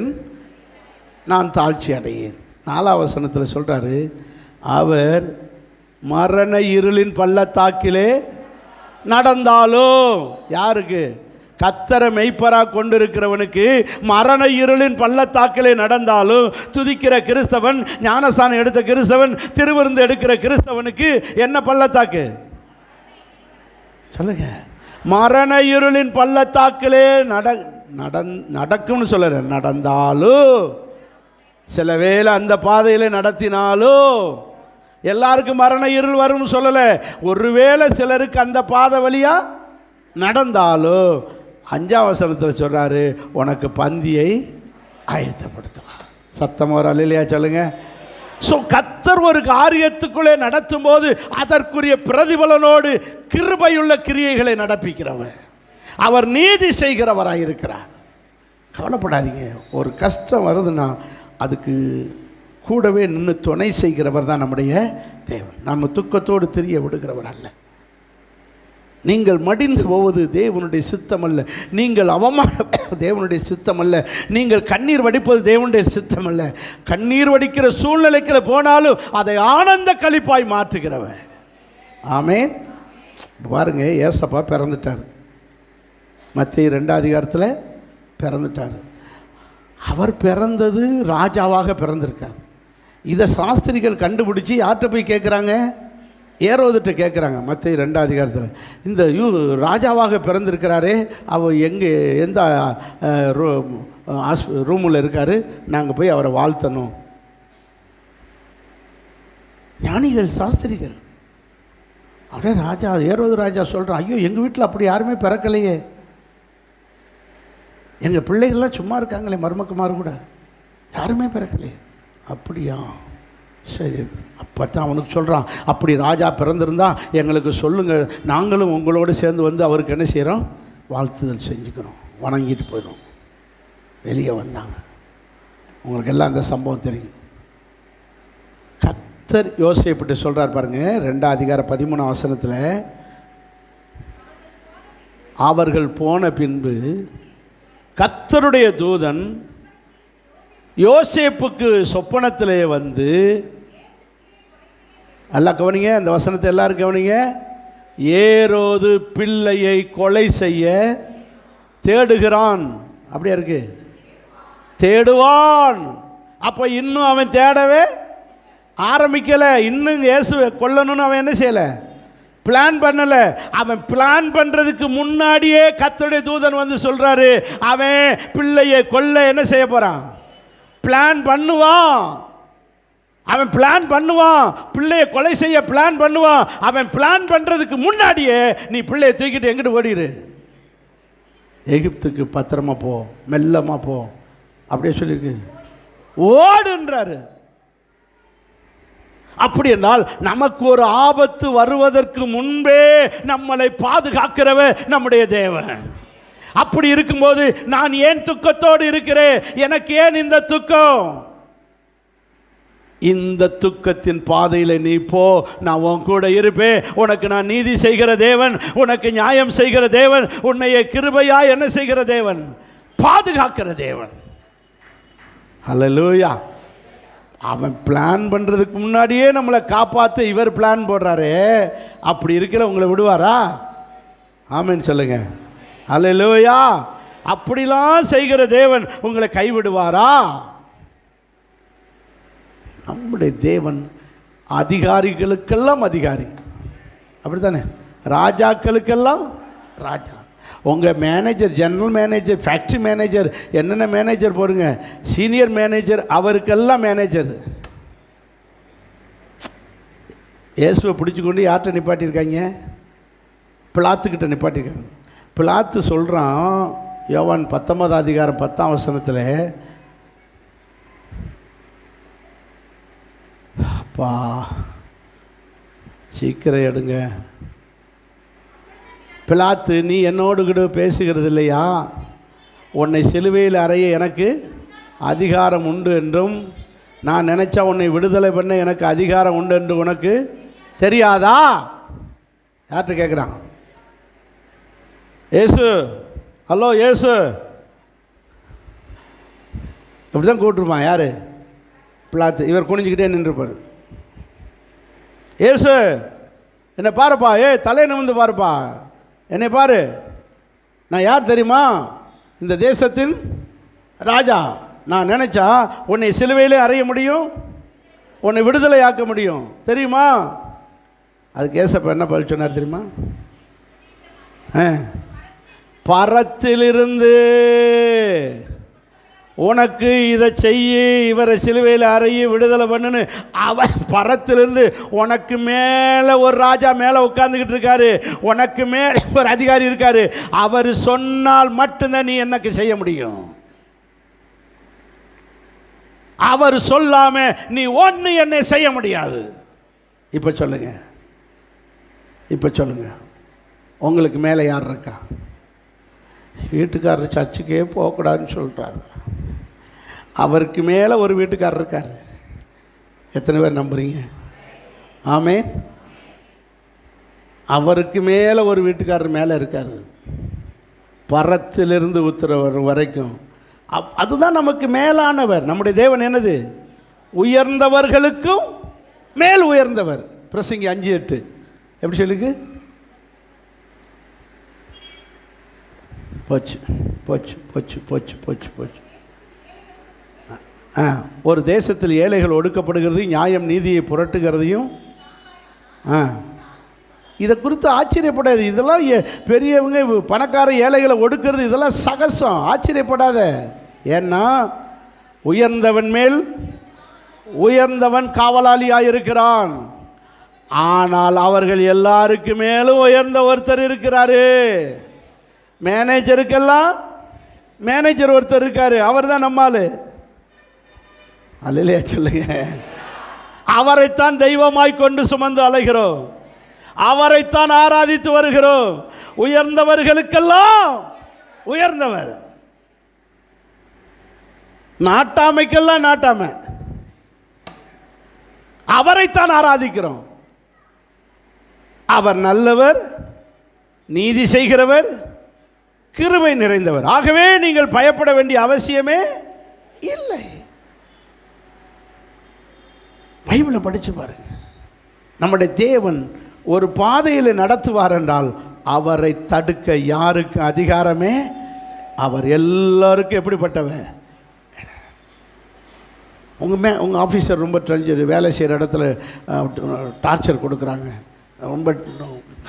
நான் தாழ்ச்சி அடையேன். 4ஆம் வசனத்தில் சொல்கிறாரு, அவர் மரண இருளின் பள்ளத்தாக்கிலே நடந்தாலும். யாருக்கு? கர்த்தரை மெய்ப்பராக கொண்டிருக்கிறவனுக்கு மரண இருளின் பள்ளத்தாக்கிலே நடந்தாலும் துதிக்கிற கிறிஸ்தவன், ஞானஸ்தானம் எடுத்த கிறிஸ்தவன், திருவிருந்து எடுக்கிற கிறிஸ்தவனுக்கு என்ன பள்ளத்தாக்கு சொல்லுங்க? மரண இருளின் பள்ளத்தாக்கிலே நடக்கும்னு சொல்ல, நடந்தாலும் சில வேளை அந்த பாதையில் நடத்தினாலும் எல்லாருக்கும் மரண இருள் வரும்னு சொல்லலை. ஒருவேளை சிலருக்கு அந்த பாதை வழியா நடந்தாலும் 5ஆம் வசனத்தில் சொல்றாரு, உனக்கு பந்தியை ஆயத்தப்படுத்துவார். சத்தம் வரால் இல்லையா சொல்லுங்க. ஸோ கர்த்தர் ஒரு காரியத்துக்குள்ளே நடத்தும் போது அதற்குரிய பிரதிபலனோடு கிருபையுள்ள கிரியைகளை நடப்பிக்கிறவர், அவர் நீதி செய்கிறவராக இருக்கிறார். கவலைப்படாதீங்க. ஒரு கஷ்டம் வருதுன்னா அதுக்கு கூடவே நின்று துணை செய்கிறவர் தான் நம்முடைய தேவன். நம்ம துக்கத்தோடு தெரிய விடுகிறவர் அல்ல. நீங்கள் மடிந்து போவது தேவனுடைய சித்தம் அல்ல. நீங்கள் அவமானம் தேவனுடைய சித்தம் அல்ல. நீங்கள் கண்ணீர் வடிப்பது தேவனுடைய சித்தம் அல்ல. கண்ணீர் வடிக்கிற சூழ்நிலைக்கு போனாலும் அதை ஆனந்த களிப்பாய் மாற்றுகிறவர். ஆமென். பாருங்க, ஏசப்பா பிறந்துட்டார். மத்தேயு 2ஆம் அதிகாரத்தில் பிறந்துட்டார். அவர் பிறந்தது ராஜாவாக பிறந்திருக்கார். இதை சாஸ்திரிகள் கண்டுபிடிச்சி யார்கிட்ட போய் கேட்குறாங்க? ஏரோதுட்ட கேட்குறாங்க. மத்தேயு 2ஆம் அதிகாரத்தில், இந்த ராஜாவாக பிறந்திருக்கிறாரே, அவர் எங்கே எந்த ரூமில் இருக்கார், நாங்கள் போய் அவரை வாழ்த்தணும். ஞானிகள், சாஸ்திரிகள். அப்படியே ராஜா, ஏரோது ராஜா சொல்கிறான், ஐயோ எங்கள் வீட்டில் அப்படி யாருமே பிறக்கலையே, எங்கள் பிள்ளைகள்லாம் சும்மா இருக்காங்களே, மருமக்குமார் கூட யாருமே பிறக்கலையே. அப்படியா, சரி. அப்போ தான் அவனுக்கு சொல்கிறான், அப்படி ராஜா பிறந்திருந்தா எங்களுக்கு சொல்லுங்கள், நாங்களும் உங்களோடு சேர்ந்து வந்து அவருக்கு என்ன செய்கிறோம், வாழ்த்துதல் செஞ்சுக்கிறோம், வணங்கிட்டு போயிடும். வெளியே வந்தாங்க. உங்களுக்கு எல்லாம் அந்த சம்பவம் தெரியும். கர்த்தர் யோசேப்புட்டு சொல்கிறார் பாருங்க, 2ஆம் அதிகாரம் 13ஆம் வசனத்தில், அவர்கள் போன பின்பு கர்த்தருடைய தூதன் யோசேப்புக்கு சொப்பனத்திலே வந்து, நல்லா கவனிங்க, அந்த வசனத்தை எல்லாரும் கவனிங்க, ஏரோது பிள்ளையை கொலை செய்ய தேடுகிறான். அப்படியே இருக்கு, தேடுவான். அப்போ இன்னும் அவன் தேடவே ஆரம்பிக்கலை. இன்னும் இயேசுவை கொல்லணும்னு அவன் என்ன செய்யலை, பிளான் பண்ணலை. அவன் பிளான் பண்ணுறதுக்கு முன்னாடியே கர்த்தருடைய தூதன் வந்து சொல்கிறாரு, அவன் பிள்ளையை கொல்ல என்ன செய்ய போகிறான், பிளான் பண்ணுவான். அவன் பிளான் பண்ணுவான், பிள்ளையை கொலை செய்ய பிளான் பண்ணுவான். அவன் பிளான் பண்ணுறதுக்கு முன்னாடியே நீ பிள்ளையை தூக்கிட்டு எங்கிட்டு ஓடிடு, எகிப்துக்கு பத்திரமா போ, மெல்லமா போ, அப்படியே சொல்லியிருக்கு, ஓடுன்றாரு. அப்படி என்றால் நமக்கு ஒரு ஆபத்து வருவதற்கு முன்பே நம்மளை பாதுகாக்கிறவர் நம்முடைய தேவன். அப்படி இருக்கும்போது நான் ஏன் துக்கத்தோடு இருக்கிறேன், எனக்கு ஏன் இந்த துக்கம், இந்த துக்கத்தின் பாதையில் நீ போ, நான் உன் கூட இருப்பேன். உனக்கு நான் நீதி செய்கிற தேவன், உனக்கு நியாயம் செய்கிற தேவன், உன்னைய கிருபையா என்ன செய்கிற தேவன், பாதுகாக்கிற தேவன். ஹல்லேலூயா. அவன் பிளான் பண்ணுறதுக்கு முன்னாடியே நம்மளை காப்பாற்ற இவர் பிளான் போடுறாரு. அப்படி இருக்கிற உங்களை விடுவாரா? ஆமென் சொல்லுங்க. ஹல்லேலூயா. அப்படிலாம் செய்கிற தேவன் உங்களை கைவிடுவாரா? நம்முடைய தேவன் அதிகாரிகளுக்கெல்லாம் அதிகாரி, அப்படித்தானே? ராஜாக்களுக்கெல்லாம் ராஜா. உங்கள் manager, general manager, factory manager, என்னென்ன மேனேஜர் போடுங்க, சீனியர் மேனேஜர், அவருக்கெல்லாம் மேனேஜர். இயேசுவை பிடிச்சி கொண்டு யார்கிட்ட நிப்பாட்டியிருக்காங்க? பிலாத்துக்கிட்ட நிப்பாட்டியிருக்காங்க. பிலாத்து சொல்கிறான், யோவான் 19 அதிகாரம் 10ஆம் வசனத்தில், அப்பா சீக்கிரம் எடுங்க. பிலாத்து, நீ என்னோடு கூட பேசுகிறது இல்லையா? உன்னை சிலுவையில் அறைய எனக்கு அதிகாரம் உண்டு என்றும், நான் நினச்சா உன்னை விடுதலை பண்ண எனக்கு அதிகாரம் உண்டு என்று உனக்கு தெரியாதா? யார்கிட்ட கேட்குறான்? ஏசு, ஹலோ ஏசு, இப்படி தான் கூப்பிட்டுருப்பான். யார்? பிலாத்து. இவர் குனிஞ்சிக்கிட்டே நின்றுப்பார். ஏசு, என்னை பாருப்பா, தலையை நிமிர்ந்து பாருப்பா, என்னை பாரு, நான் யார் தெரியுமா? இந்த தேசத்தின் ராஜா. நான் நினச்சா உன்னை சிலுவையிலே அறைய முடியும், உன்னை விடுதலை ஆக்க முடியும், தெரியுமா? அதுக்கு ஏசப்பா என்ன பதில் சொன்னார் தெரியுமா? பரத்திலிருந்து உனக்கு இதை செய்ய, இவரை சிலுவையில் அறைய விடுதலை பண்ணுன்னு அவன் பரத்திலிருந்து உனக்கு மேலே ஒரு ராஜா மேலே உட்காந்துக்கிட்டு இருக்காரு, உனக்கு மேலே ஒரு அதிகாரி இருக்காரு. அவர் சொன்னால் மட்டும்தான் நீ எனக்கு செய்ய முடியும். அவர் சொல்லாம நீ ஒன்று என்னை செய்ய முடியாது. இப்போ சொல்லுங்க, இப்போ சொல்லுங்க, உங்களுக்கு மேலே யார் இருக்கா? வீட்டுக்காரர் சர்ச்சுக்கே போகக்கூடாதுன்னு சொல்கிறாரு. அவருக்கு மேலே ஒரு வீட்டுக்காரர் இருக்கார். எத்தனை பேர் நம்புறீங்க? ஆமே. அவருக்கு மேலே ஒரு வீட்டுக்காரர் மேலே இருக்கார், பரத்திலிருந்து உத்தரவர் வரைக்கும். அதுதான் நமக்கு மேலானவர். நம்முடைய தேவன் என்னது? உயர்ந்தவர்களுக்கும் மேல் உயர்ந்தவர். பிரசங்கி 5:8 எப்படி சொல்லுங்க? போச்சு போச்சு போச்சு போச்சு போச்சு போச்சு. ஒரு தேசத்தில் ஏழைகள் ஒடுக்கப்படுகிறதையும் நியாயம் நீதியை புரட்டுகிறதையும் இதை குறித்து ஆச்சரியப்படாது. இதெல்லாம் பெரியவங்க பணக்கார ஏழைகளை ஒடுக்கிறது இதெல்லாம் சகசம், ஆச்சரியப்படாத. ஏன்னா உயர்ந்தவன் மேல் உயர்ந்தவன் காவலாளியாக இருக்கிறான். ஆனால் அவர்கள் எல்லாருக்கு மேலும் உயர்ந்த ஒருத்தர் இருக்கிறாரு. மேனேஜருக்கெல்லாம் மேனேஜர் ஒருத்தர் இருக்காரு, அவர் தான் நம்மால். அல்லையா சொல்லுங்க. அவரைத்தான் தெய்வமாய் கொண்டு சுமந்து அலைகிறோம், அவரைத்தான் ஆராதித்து வருகிறோம். உயர்ந்தவர்களுக்கெல்லாம் உயர்ந்தவர், நாட்டாமைக்கெல்லாம் நாட்டாமை, அவரைத்தான் ஆராதிக்கிறோம். அவர் நல்லவர், நீதி செய்கிறவர், கிருபை நிறைந்தவர். ஆகவே நீங்கள் பயப்பட வேண்டிய அவசியமே இல்லை. பைபிளை படித்து பாருங்க. நம்முடைய தேவன் ஒரு பாதையில் நடத்துவார் என்றால் அவரை தடுக்க யாருக்கு அதிகாரமே? அவர் எல்லாருக்கும் எப்படிப்பட்டவர்? உங்கள் ஆஃபீஸர் ரொம்ப வேலை செய்கிற இடத்துல டார்ச்சர் கொடுக்குறாங்க, ரொம்ப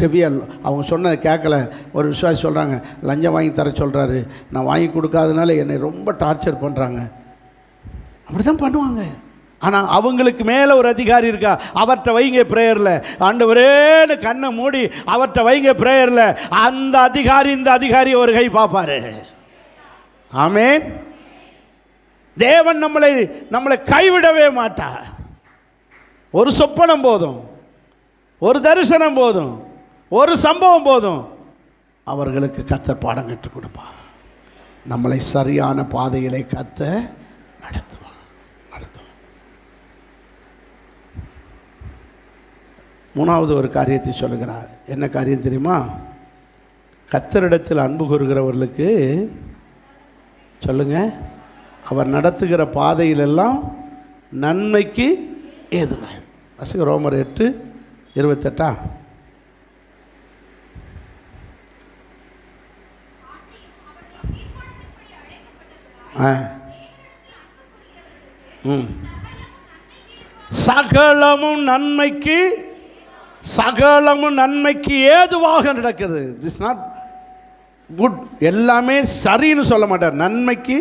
ஹெவியாக அவங்க சொன்னதை கேட்கல. ஒரு விசுவாசி சொல்கிறாங்க, லஞ்சம் வாங்கி தர சொல்கிறாரு, நான் வாங்கி கொடுக்காதனால என்னை ரொம்ப டார்ச்சர் பண்ணுறாங்க. அப்படி தான் பண்ணுவாங்க. ஆனால் அவங்களுக்கு மேலே ஒரு அதிகாரி இருக்கா, அவர்கிட்ட வைங்க ப்ரேயரில், ஆண்டவரேன்னு கண்ணை மூடி அவர்கிட்ட வைங்க ப்ரேயரில். அந்த அதிகாரி இந்த அதிகாரி ஒரு கை பார்ப்பாரு. ஆமேன். தேவன் நம்மளை கைவிடவே மாட்டார். ஒரு சொப்பனம் போதும், ஒரு தரிசனம் போதும், ஒரு சம்பவம் போதும், அவர்களுக்கு கர்த்தர் பாடம் கற்றுக் கொடுப்பார். நம்மளை சரியான பாதையிலே கர்த்தர் நடத்துவார். மூணாவது ஒரு காரியத்தை சொல்லுகிறார். என்ன காரியம் தெரியுமா? கர்த்தரிடத்தில் அன்பு கூறுகிறவர்களுக்கு சொல்லுங்க, அவர் நடத்துகிற பாதையிலெல்லாம் நன்மைக்கு ஏதுவாய். வாசிங்க ரோமர் 8:28. சகலமும் நன்மைக்கு, சகலமும் நன்மைக்கு ஏதுவாக நடக்கிறது. திஸ் நாட் குட், எல்லாமே சரின்னு சொல்ல மாட்டார். நன்மைக்கு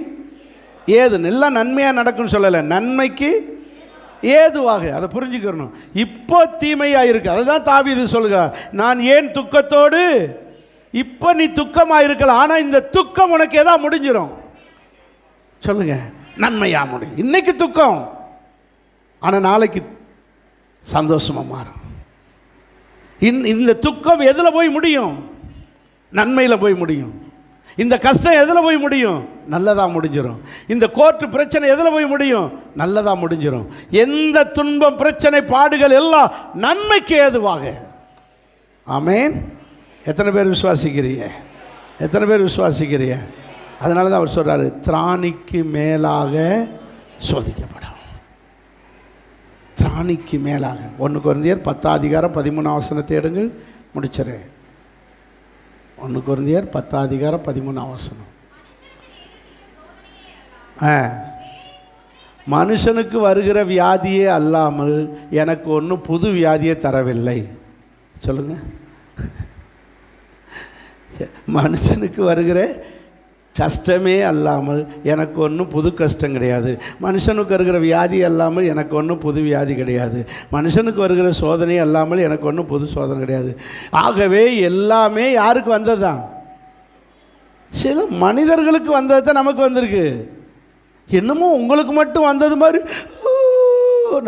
ஏது, எல்லாம் நன்மையாக நடக்கும்னு சொல்லலை, நன்மைக்கு ஏதுவாக. அதை புரிஞ்சுக்கணும். இப்போ தீமையாக இருக்கு, அதுதான் தாவீது சொல்கிறார், நான் ஏன் துக்கத்தோடு. இப்போ நீ துக்கமாக இருக்கலாம், ஆனால் இந்த துக்கம் உனக்கு எதா முடிஞ்சிடும் சொல்லுங்க, நன்மையா முடியும். இன்னைக்கு துக்கம், ஆனால் நாளைக்கு சந்தோஷமாக மாறும். இந்த துக்கம் எதில் போய் முடியும்? நன்மையில் போய் முடியும். இந்த கஷ்டம் எதில் போய் முடியும்? நல்லதாக முடிஞ்சிடும். இந்த கோர்ட்டு பிரச்சனை எதில் போய் முடியும்? நல்லதாக முடிஞ்சிடும். எந்த துன்பம், பிரச்சனை, பாடுகள் எல்லாம் நன்மைக்கு ஏதுவாக. ஆமென். எத்தனை பேர் விசுவாசிக்கிறீங்க? எத்தனை பேர் விசுவாசிக்கிறீங்க? அதனால தான் அவர் சொல்கிறாரு, திராணிக்கு மேலாக சோதிக்கப்படும். திராணிக்கு மேலாக. 1 கொரிந்தியர் 10:13 எடுங்கள், முடிச்சிடறேன். 1 கொரிந்தியர் 10:13. மனுஷனுக்கு வருகிற வியாதியே அல்லாமல் எனக்கு ஒன்றும் புது வியாதியை தரவில்லை. சொல்லுங்க. மனுஷனுக்கு வருகிற கஷ்டமே அல்லாமல் எனக்கு ஒன்றும் புது கஷ்டம் கிடையாது. மனுஷனுக்கு வருகிற வியாதி அல்லாமல் எனக்கு ஒன்றும் புது வியாதி கிடையாது. மனுஷனுக்கு வருகிற சோதனை அல்லாமல் எனக்கு ஒன்றும் புது சோதனை கிடையாது. ஆகவே எல்லாமே யாருக்கு வந்தது தான்? சில மனிதர்களுக்கு வந்தது தான் நமக்கு வந்திருக்கு. என்னமோ உங்களுக்கு மட்டும் வந்தது மாதிரி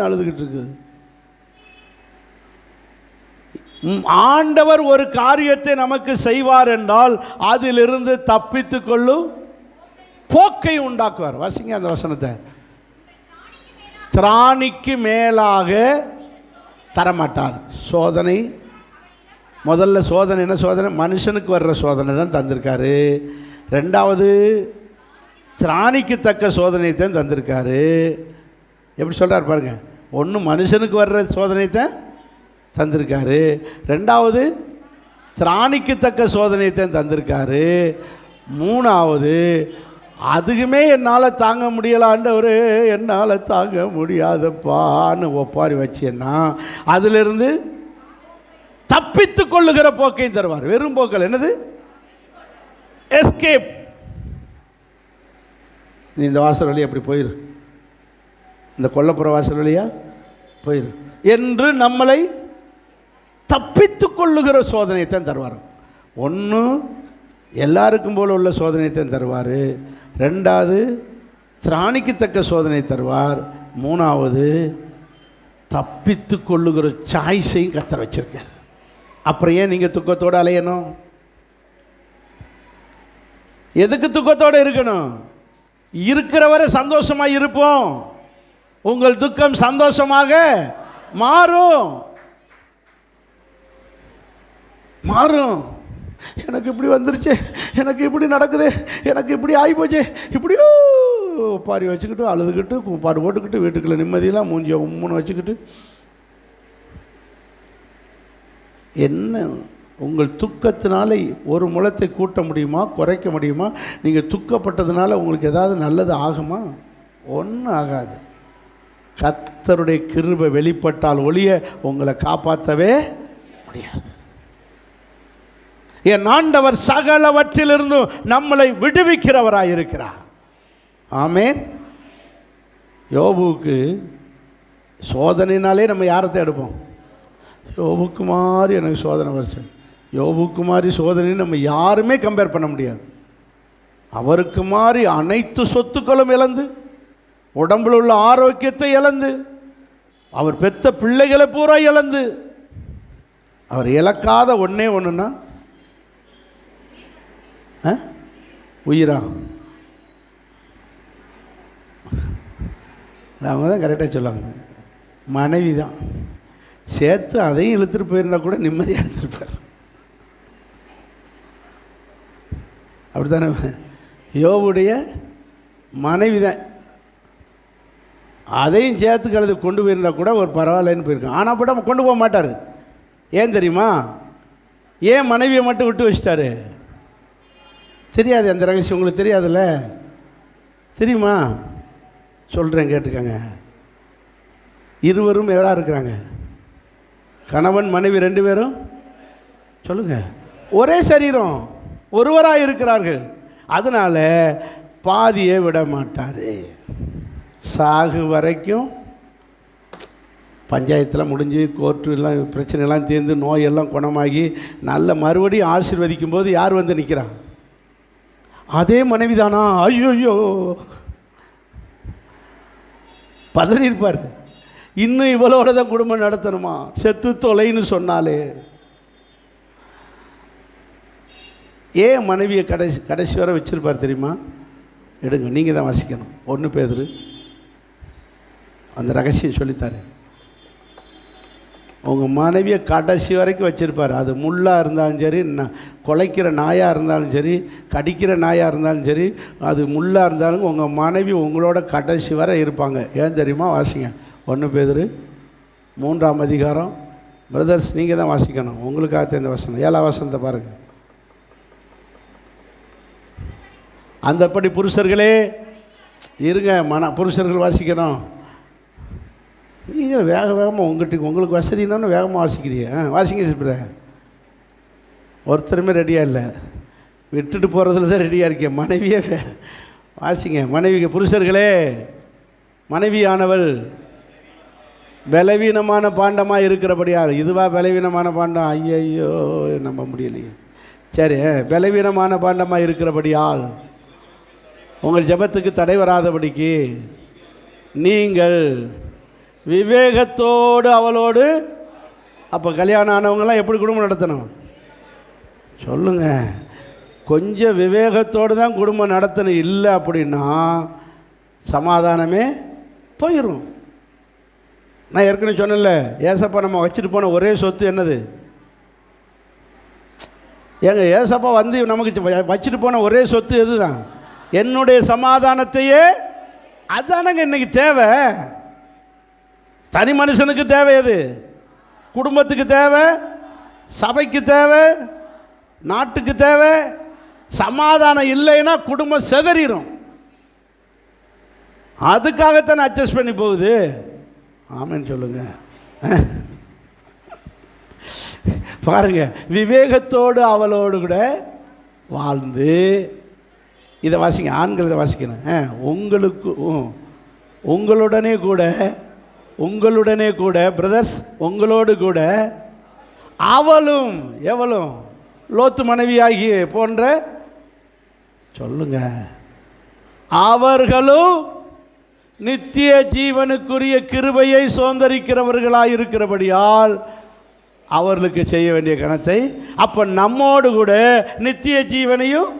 அழுதுகிட்டு இருக்கு. ஆண்டவர் ஒரு காரியத்தை நமக்கு செய்வார் என்றால் அதிலிருந்து தப்பித்து கொள்ளும் போக்கை உண்டாக்குவார். வாசிங்க அந்த வசனத்தை. திராணிக்கு மேலாக தரமாட்டார். சோதனை, முதல்ல சோதனை என்ன சோதனை? மனுஷனுக்கு வர்ற சோதனை தான் தந்திருக்காரு. ரெண்டாவது திராணிக்கு தக்க சோதனை தான் தந்திருக்காரு. எப்படி சொல்கிறார் பாருங்க. ஒன்று மனுஷனுக்கு வர்ற சோதனை தான் தந்திருக்காரு, ரெண்டாவது திராணிக்கு தக்க சோதனையை தான் தந்திருக்காரு, மூணாவது அதுக்குமே என்னால் தாங்க முடியலாண்டவர், என்னால் தாங்க முடியாதப்பான்னு ஒப்பாரி வச்சேன்னா அதிலிருந்து தப்பித்து கொள்ளுகிற போக்கையும் தருவார். வெறும் போக்கள் என்னது? எஸ்கேப். நீ இந்த வாசல் வழியா அப்படி போயிரு, இந்த கொல்லப்புற வாசல் வழியா போயிரு என்று நம்மளை தப்பித்து கொள்ளுகிற சோதனையைத்தான் தருவார். ஒன்று எல்லாருக்கும் போல உள்ள சோதனையைத்தான் தருவார், ரெண்டாவது திராணிக்குத்தக்க சோதனை தருவார், மூணாவது தப்பித்து கொள்ளுகிற சாய்ஸையும் கத்தர் வச்சிருக்கார். அப்புறம் ஏன் நீங்கள் துக்கத்தோடு அலையணும்? எதுக்கு துக்கத்தோடு இருக்கணும்? இருக்கிறவரை சந்தோஷமாக இருப்போம். உங்கள் துக்கம் சந்தோஷமாக மாறும். எனக்கு இப்படி வந்துருச்சு, எனக்கு இப்படி நடக்குது, எனக்கு இப்படி ஆகிப்போச்சு, இப்படியோ பாரி வச்சுக்கிட்டு அழுதுகிட்டு பாடு போட்டுக்கிட்டு வீட்டுக்குள்ள நிம்மதியெல்லாம் மூஞ்சியை உம்முன்னு வச்சுக்கிட்டு என்ன? உங்கள் துக்கத்தினால ஒரு முளத்தை கூட்ட முடியுமா, குறைக்க முடியுமா? நீங்கள் துக்கப்பட்டதுனால உங்களுக்கு ஏதாவது நல்லது ஆகுமா? ஒன்றும் ஆகாது. கர்த்தருடைய கிருபை வெளிப்பட்டால் ஒழிய உங்களை காப்பாற்றவே முடியாது. என் ஆண்டவர் சகலவற்றிலிருந்தும் நம்மளை விடுவிக்கிறவராக இருக்கிறார். ஆமென். யோபுவுக்கு சோதனைனாலே நம்ம யாரை எடுப்போம்? யோபுக்கு மாதிரி எனக்கு சோதனை வருஷம், யோபுக்கு மாதிரி சோதனை நம்ம யாருமே கம்பேர் பண்ண முடியாது. அவருக்கு மாதிரி அனைத்து சொத்துக்களும் இழந்து, உடம்பில் உள்ள ஆரோக்கியத்தை இழந்து, அவர் பெற்ற பிள்ளைகளை பூரா இழந்து, அவர் இழக்காத ஒன்றே ஒன்றுன்னா உயிரா? அவங்க தான் கரெக்டாக சொல்லுவாங்க, மனைவி தான். சேர்த்து அதையும் இழுத்துட்டு போயிருந்தா கூட நிம்மதியாக இருந்திருப்பார். அப்படித்தானே? யோபுடைய மனைவி தான். அதையும் சேர்த்து கழுது கொண்டு போயிருந்தா கூட ஒரு பரவாயில்லன்னு போயிருக்கான். ஆனால் கூட கொண்டு போக மாட்டார். ஏன் தெரியுமா? ஏன் மனைவியை மட்டும் விட்டு வச்சிட்டாரு? தெரியாது. அந்த ரகசியம் உங்களுக்கு தெரியாதுல்ல? தெரியுமா? சொல்கிறேன், கேட்டுக்கங்க. இருவரும் எவராக இருக்கிறாங்க? கணவன் மனைவி 2 பேரும் சொல்லுங்கள், ஒரே சரீரம், ஒருவராக இருக்கிறார்கள். அதனால் பாதியை விட மாட்டார். சாகு வரைக்கும் பஞ்சாயத்தில் முடிஞ்சு கோர்ட்டு எல்லாம் பிரச்சனைலாம் தீர்ந்து நோயெல்லாம் குணமாகி நல்ல மறுபடியும் ஆசீர்வதிக்கும் போது யார் வந்து நிற்கிறா? அதே மனைவி தானா? ஐயோ பதறியிருப்பார். இன்னும் இவளோட தான் குடும்பம் நடத்தணுமா? செத்து தொலைன்னு சொன்னாலே. ஏன் மனைவியை கடைசி வரை வச்சிருப்பார் தெரியுமா? எடுங்க, நீங்கள் தான் வாசிக்கணும். 1 பேதுரு அந்த ரகசியம் சொல்லித்தாரு. உங்கள் மனைவியை கடைசி வரைக்கும் வச்சுருப்பார். அது முள்ளாக இருந்தாலும் சரி, குலைக்கிற நாயாக இருந்தாலும் சரி, கடிக்கிற நாயாக இருந்தாலும் சரி, அது முள்ளாக இருந்தாலும் உங்கள் மனைவி உங்களோட கடைசி வரை இருப்பாங்க. ஏன் தெரியுமா? வாசிங்க 1 பேதுரு 3ஆம் அதிகாரம். பிரதர்ஸ் நீங்கள் தான் வாசிக்கணும், உங்களுக்காக தெரிந்த வசனம். 7ஆம் வசனத்தை பாருங்கள். அந்தப்படி புருஷர்களே இருங்க, புருஷர்கள் வாசிக்கணும். நீங்கள் வேகமாக உங்களுக்கு வசதினாலும் வேகமாக வாசிக்கிறீங்க. வாசிங்க சிப்பிட. ஒருத்தருமே ரெடியாக இல்லை, விட்டுட்டு போகிறதுல தான் ரெடியாக இருக்கேன். மனைவியே வாசிங்க. மனைவிக்கு புருஷர்களே, மனைவியானவள் பலவீனமான பாண்டமாக இருக்கிறபடியால். இதுவா பலவீனமான பாண்டம்? ஐயோ நம்ப முடியலையே. சரி, பலவீனமான பாண்டமாக இருக்கிறபடியால் உங்கள் ஜெபத்துக்கு தடை வராதபடிக்கு நீங்கள் விவேகத்தோடு அவளோடு. அப்போ கல்யாணம் ஆனவங்களாம் எப்படி குடும்பம் நடத்தணும் சொல்லுங்கள்? கொஞ்சம் விவேகத்தோடு தான் குடும்பம் நடத்தணும். இல்லை அப்படின்னா சமாதானமே போயிடும். நான் ஏற்கனவே சொன்னேன்ல, ஏசப்பா நம்ம வச்சுட்டு போன ஒரே சொத்து என்னது? ஏங்க, ஏசப்பா வந்து நமக்கு வச்சுட்டு போன ஒரே சொத்து எது தான்? என்னுடைய சமாதானத்தையே. அதுதானங்க இன்னைக்கு தேவை. தனி மனுஷனுக்கு தேவை எது? குடும்பத்துக்கு தேவை, சபைக்கு தேவை, நாட்டுக்கு தேவை. சமாதானம் இல்லைன்னா குடும்பம் சிதறிடும். அதுக்காகத்தானே அட்ஜஸ்ட் பண்ணி போகுது. ஆமென் சொல்லுங்க. பாருங்க, விவேகத்தோடு அவளோடு கூட வாழ்ந்து. இதை வாசிங்க, ஆண்கள் இதை வாசிக்கணும். உங்களுடனே கூட பிரதர்ஸ், உங்களோடு கூட அவளும் எவளும் லோத்து மனைவியாகி போன்ற சொல்லுங்க, அவர்களும் நித்திய ஜீவனுக்குரிய கிருபையை சுதந்தரிக்கிறவர்களாக இருக்கிறபடியால் அவர்களுக்கு செய்ய வேண்டிய கணத்தை. அப்போ நம்மோடு கூட நித்திய ஜீவனையும்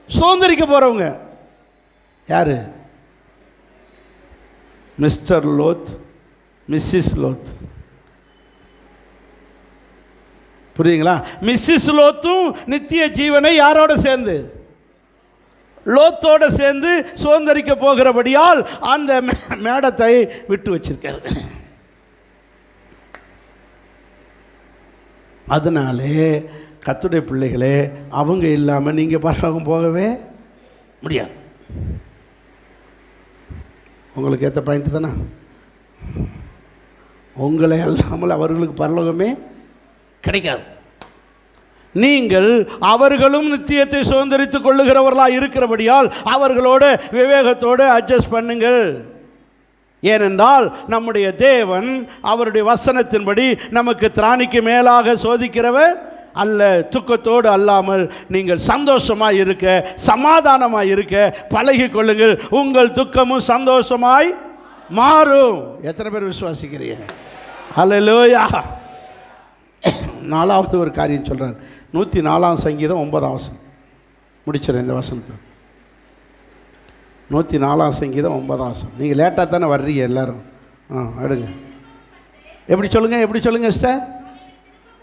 சுதந்தரிக்க போகிறவங்க யாரு? Mister Lot, Mrs Lot. புரியுங்களா? மிஸ்ஸிஸ் லோத்தும் நித்திய ஜீவனை யாரோட சேர்ந்து? லோத்தோட சேர்ந்து சுதந்தரிக்க போகிறபடியால் அந்த மேடத்தை விட்டு வச்சிருக்காரு. அதனாலே கர்த்தருடைய பிள்ளைகளே, அவங்க இல்லாமல் நீங்கள் பரலோகம் போகவே முடியாது. உங்களுக்கு ஏற்ற பாயிண்ட் தானே? உங்களை அல்லாமல் அவர்களுக்கு பரலோகமே கிடைக்காது. நீங்கள் அவர்களும் நித்தியத்தை சுதந்திரித்துக் கொள்ளுகிறவர்களாக இருக்கிறபடியால் அவர்களோடு விவேகத்தோடு அட்ஜஸ்ட் பண்ணுங்கள். ஏனென்றால் நம்முடைய தேவன் அவருடைய வசனத்தின்படி நமக்கு திராணிக்கு மேலாக சோதிக்கிறவர் அல்ல. துக்கத்தோடு அல்லாமல் நீங்கள் சந்தோஷமாய் இருக்க, சமாதானமாய் இருக்க பழகி கொள்ளுங்கள். உங்கள் துக்கமும் சந்தோஷமாய் மாறும். எத்தனை பேர் விசுவாசிக்கிறீங்க? அல்லேலூயா. 4வது ஒரு காரியம் சொல்கிறார். 104ஆம் சங்கீதம் 9ஆம் வசனம். முடிச்சிடறேன் இந்த வசனத்தை. 104ஆம் சங்கீதம் 9ஆம் வசனம். நீங்கள் லேட்டாக தானே வர்றீங்க எல்லோரும். எடுங்க. எப்படி சொல்லுங்கள் சிஸ்டர்?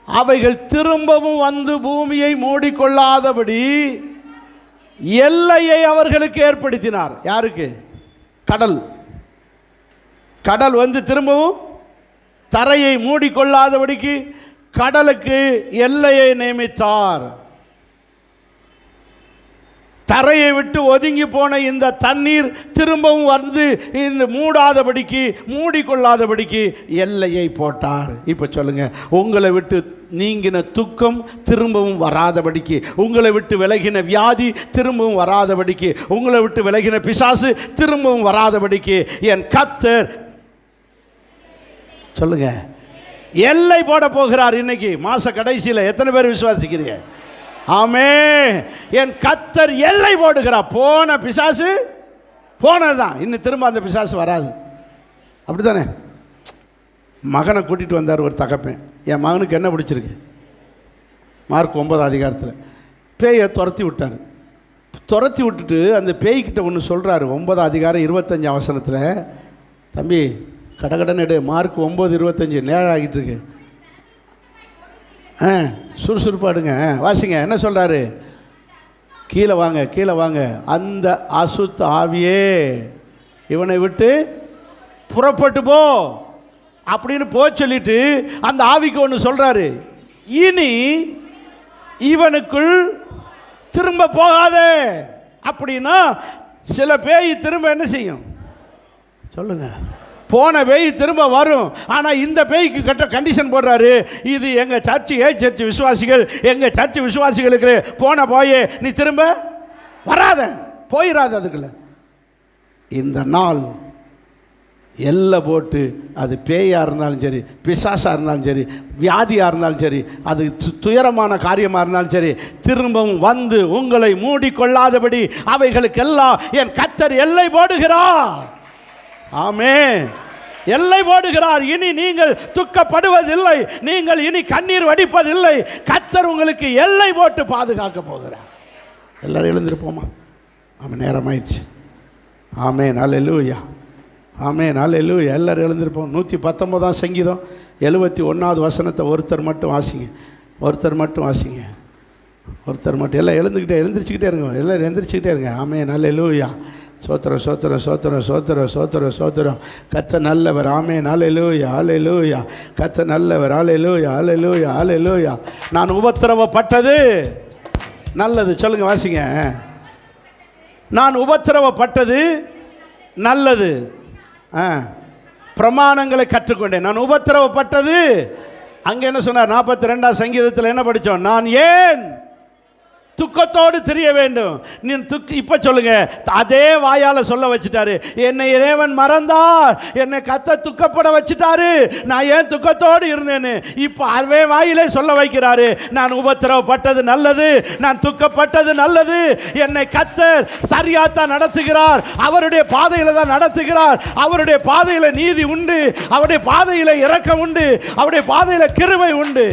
அவைகள் திரும்பவும் வந்து பூமியை மூடிக்கொள்ளாதபடி எல்லையை அவர்களுக்கு ஏற்படுத்தினார். யாருக்கு? கடல் வந்து திரும்பவும் தரையை மூடிக்கொள்ளாதபடிக்கு கடலுக்கு எல்லையை நியமித்தார். தரையை விட்டு ஒதுங்கி போன இந்த தண்ணீர் திரும்பவும் வந்து இந்த மூடிக்கொள்ளாதபடிக்கு எல்லையை போட்டார். இப்போ சொல்லுங்க, உங்களை விட்டு நீங்கின துக்கம் திரும்பவும் வராதபடிக்கு, உங்களை விட்டு விலகின வியாதி திரும்பவும் வராதபடிக்கு, உங்களை விட்டு விலகின பிசாசு திரும்பவும் வராதபடிக்கு என் கர்த்தர் சொல்லுங்க. எல்லை போட போகிறார் இன்னைக்கு மாச கடைசியில். எத்தனை பேர் விசுவாசிக்கிறீங்க? ஆமே. என் கர்த்தர் எல்லை போடுகிறார். போன பிசாசு போனதுதான், இன்னும் திரும்ப அந்த பிசாசு வராது. அப்படித்தானே? மகனை கூட்டிகிட்டு வந்தார் ஒரு தகப்பன். என் மகனுக்கு என்ன பிடிச்சிருக்கு? மார்க் 9 அதிகாரத்தில் பேயை துரத்தி விட்டார். துரத்தி விட்டுட்டு அந்த பேய்கிட்ட ஒன்று சொல்கிறாரு. 9 அதிகாரம் 25 வசனத்தில், தம்பி கடகடன்னு எடு, மார்க் 9:25 நேரம் ஆகிட்டு இருக்கு. சுறுசுறுப்பாடுங்க, வாசிங்க. என்ன சொல்கிறாரு? கீழே வாங்க, கீழே வாங்க, அந்த அசுத்த ஆவியே இவனை விட்டு புறப்பட்டு போ அப்படின்னு சொல்லிட்டு அந்த ஆவிக்கு ஒன்று சொல்கிறாரு, இனி இவனுக்குள் திரும்ப போகாதே. அப்படின்னா சில பேய் திரும்ப என்ன செய்யும்? சொல்லுங்க. போன பேய் திரும்ப வரும். ஆனால் இந்த பேய்க்கு கட்ட கண்டிஷன் போடுறாரு, இது எங்கள் சர்ச்சு சர்ச் விசுவாசிகள், எங்கள் சர்ச் விசுவாசிகளுக்கு போன போயே நீ திரும்ப வராத, போயிடாத. அதுக்குள்ள இந்த நாள் எல்லை போட்டு, அது பேயாக இருந்தாலும் சரி, பிசாசாக இருந்தாலும் சரி, வியாதியாக இருந்தாலும் சரி, அது துயரமான காரியமாக இருந்தாலும் சரி, திரும்பவும் வந்து உங்களை மூடிக்கொள்ளாதபடி அவைகளுக்கெல்லாம் என் கர்த்தர் எல்லை போடுகிறார். ஆமென். எல்லை போடுகிறார். இனி நீங்கள் துக்கப்படுவதில்லை, நீங்கள் இனி கண்ணீர் வடிப்பதில்லை. கர்த்தர் உங்களுக்கு எல்லை போட்டு பாதுகாக்க போகிறார். எல்லாரும் எழுந்திருப்போமா? ஆமாம், நேரமாயிடுச்சு. ஆமென். அல்லேலூயா. ஆமென். அல்லேலூயா. எல்லாரும் எழுந்திருப்போம். 119 சங்கீதம் 71வது வசனத்தை ஒருத்தர் மட்டும் வாசிங்க. ஒருத்தர் மட்டும் வாசிங்க. ஒருத்தர் மட்டும். எல்லாம் எழுந்திரிச்சுக்கிட்டே இருங்க. எல்லோரும் எழுந்திரிச்சுக்கிட்டே இருங்க. ஆமென். அல்லேலூயா. சோத்திரம், சோத்திரம், சோத்திரம், சோத்திரம், சோத்திரம், சோத்திரம். கர்த்தர் நல்லவர். ஆமென். அல்லேலூயா. அல்லேலூயா. கர்த்தர் நல்லவர். அல்லேலூயா. அல்லேலூயா. அல்லேலூயா. நான் உபத்திரவப்பட்டது நல்லது. சொல்லுங்க, வாசிங்க. நான் உபத்திரவப்பட்டது நல்லது. பிரமாணங்களை கற்றுக்கொண்டேன். நான் உபத்திரவப்பட்டது. அங்கே என்ன சொன்னார்? 42 சங்கீதத்தில் என்ன படித்தோம்? நான் ஏன் துக்கத்தோடு தெரிய வேண்டும். நீ இப்போ சொல்லுங்க, அதே வாயால் சொல்ல வச்சுட்டாரு, என்னை இறைவன் மறந்தார், என்னை கர்த்தர் துக்கப்பட வச்சுட்டாரு, நான் ஏன் துக்கத்தோடு இருந்தேன்னு இப்போ அதே வாயிலே சொல்ல வைக்கிறாரு. நான் உபத்திரவப்பட்டது நல்லது, நான் துக்கப்பட்டது நல்லது. என்னை கர்த்தர் சரியாத்தான் நடத்துகிறார், அவருடைய பாதையில் தான் நடத்துகிறார். அவருடைய பாதையில் நீதி உண்டு, அவருடைய பாதையில் இரக்கம் உண்டு, அவருடைய பாதையில் கிருபை உண்டு.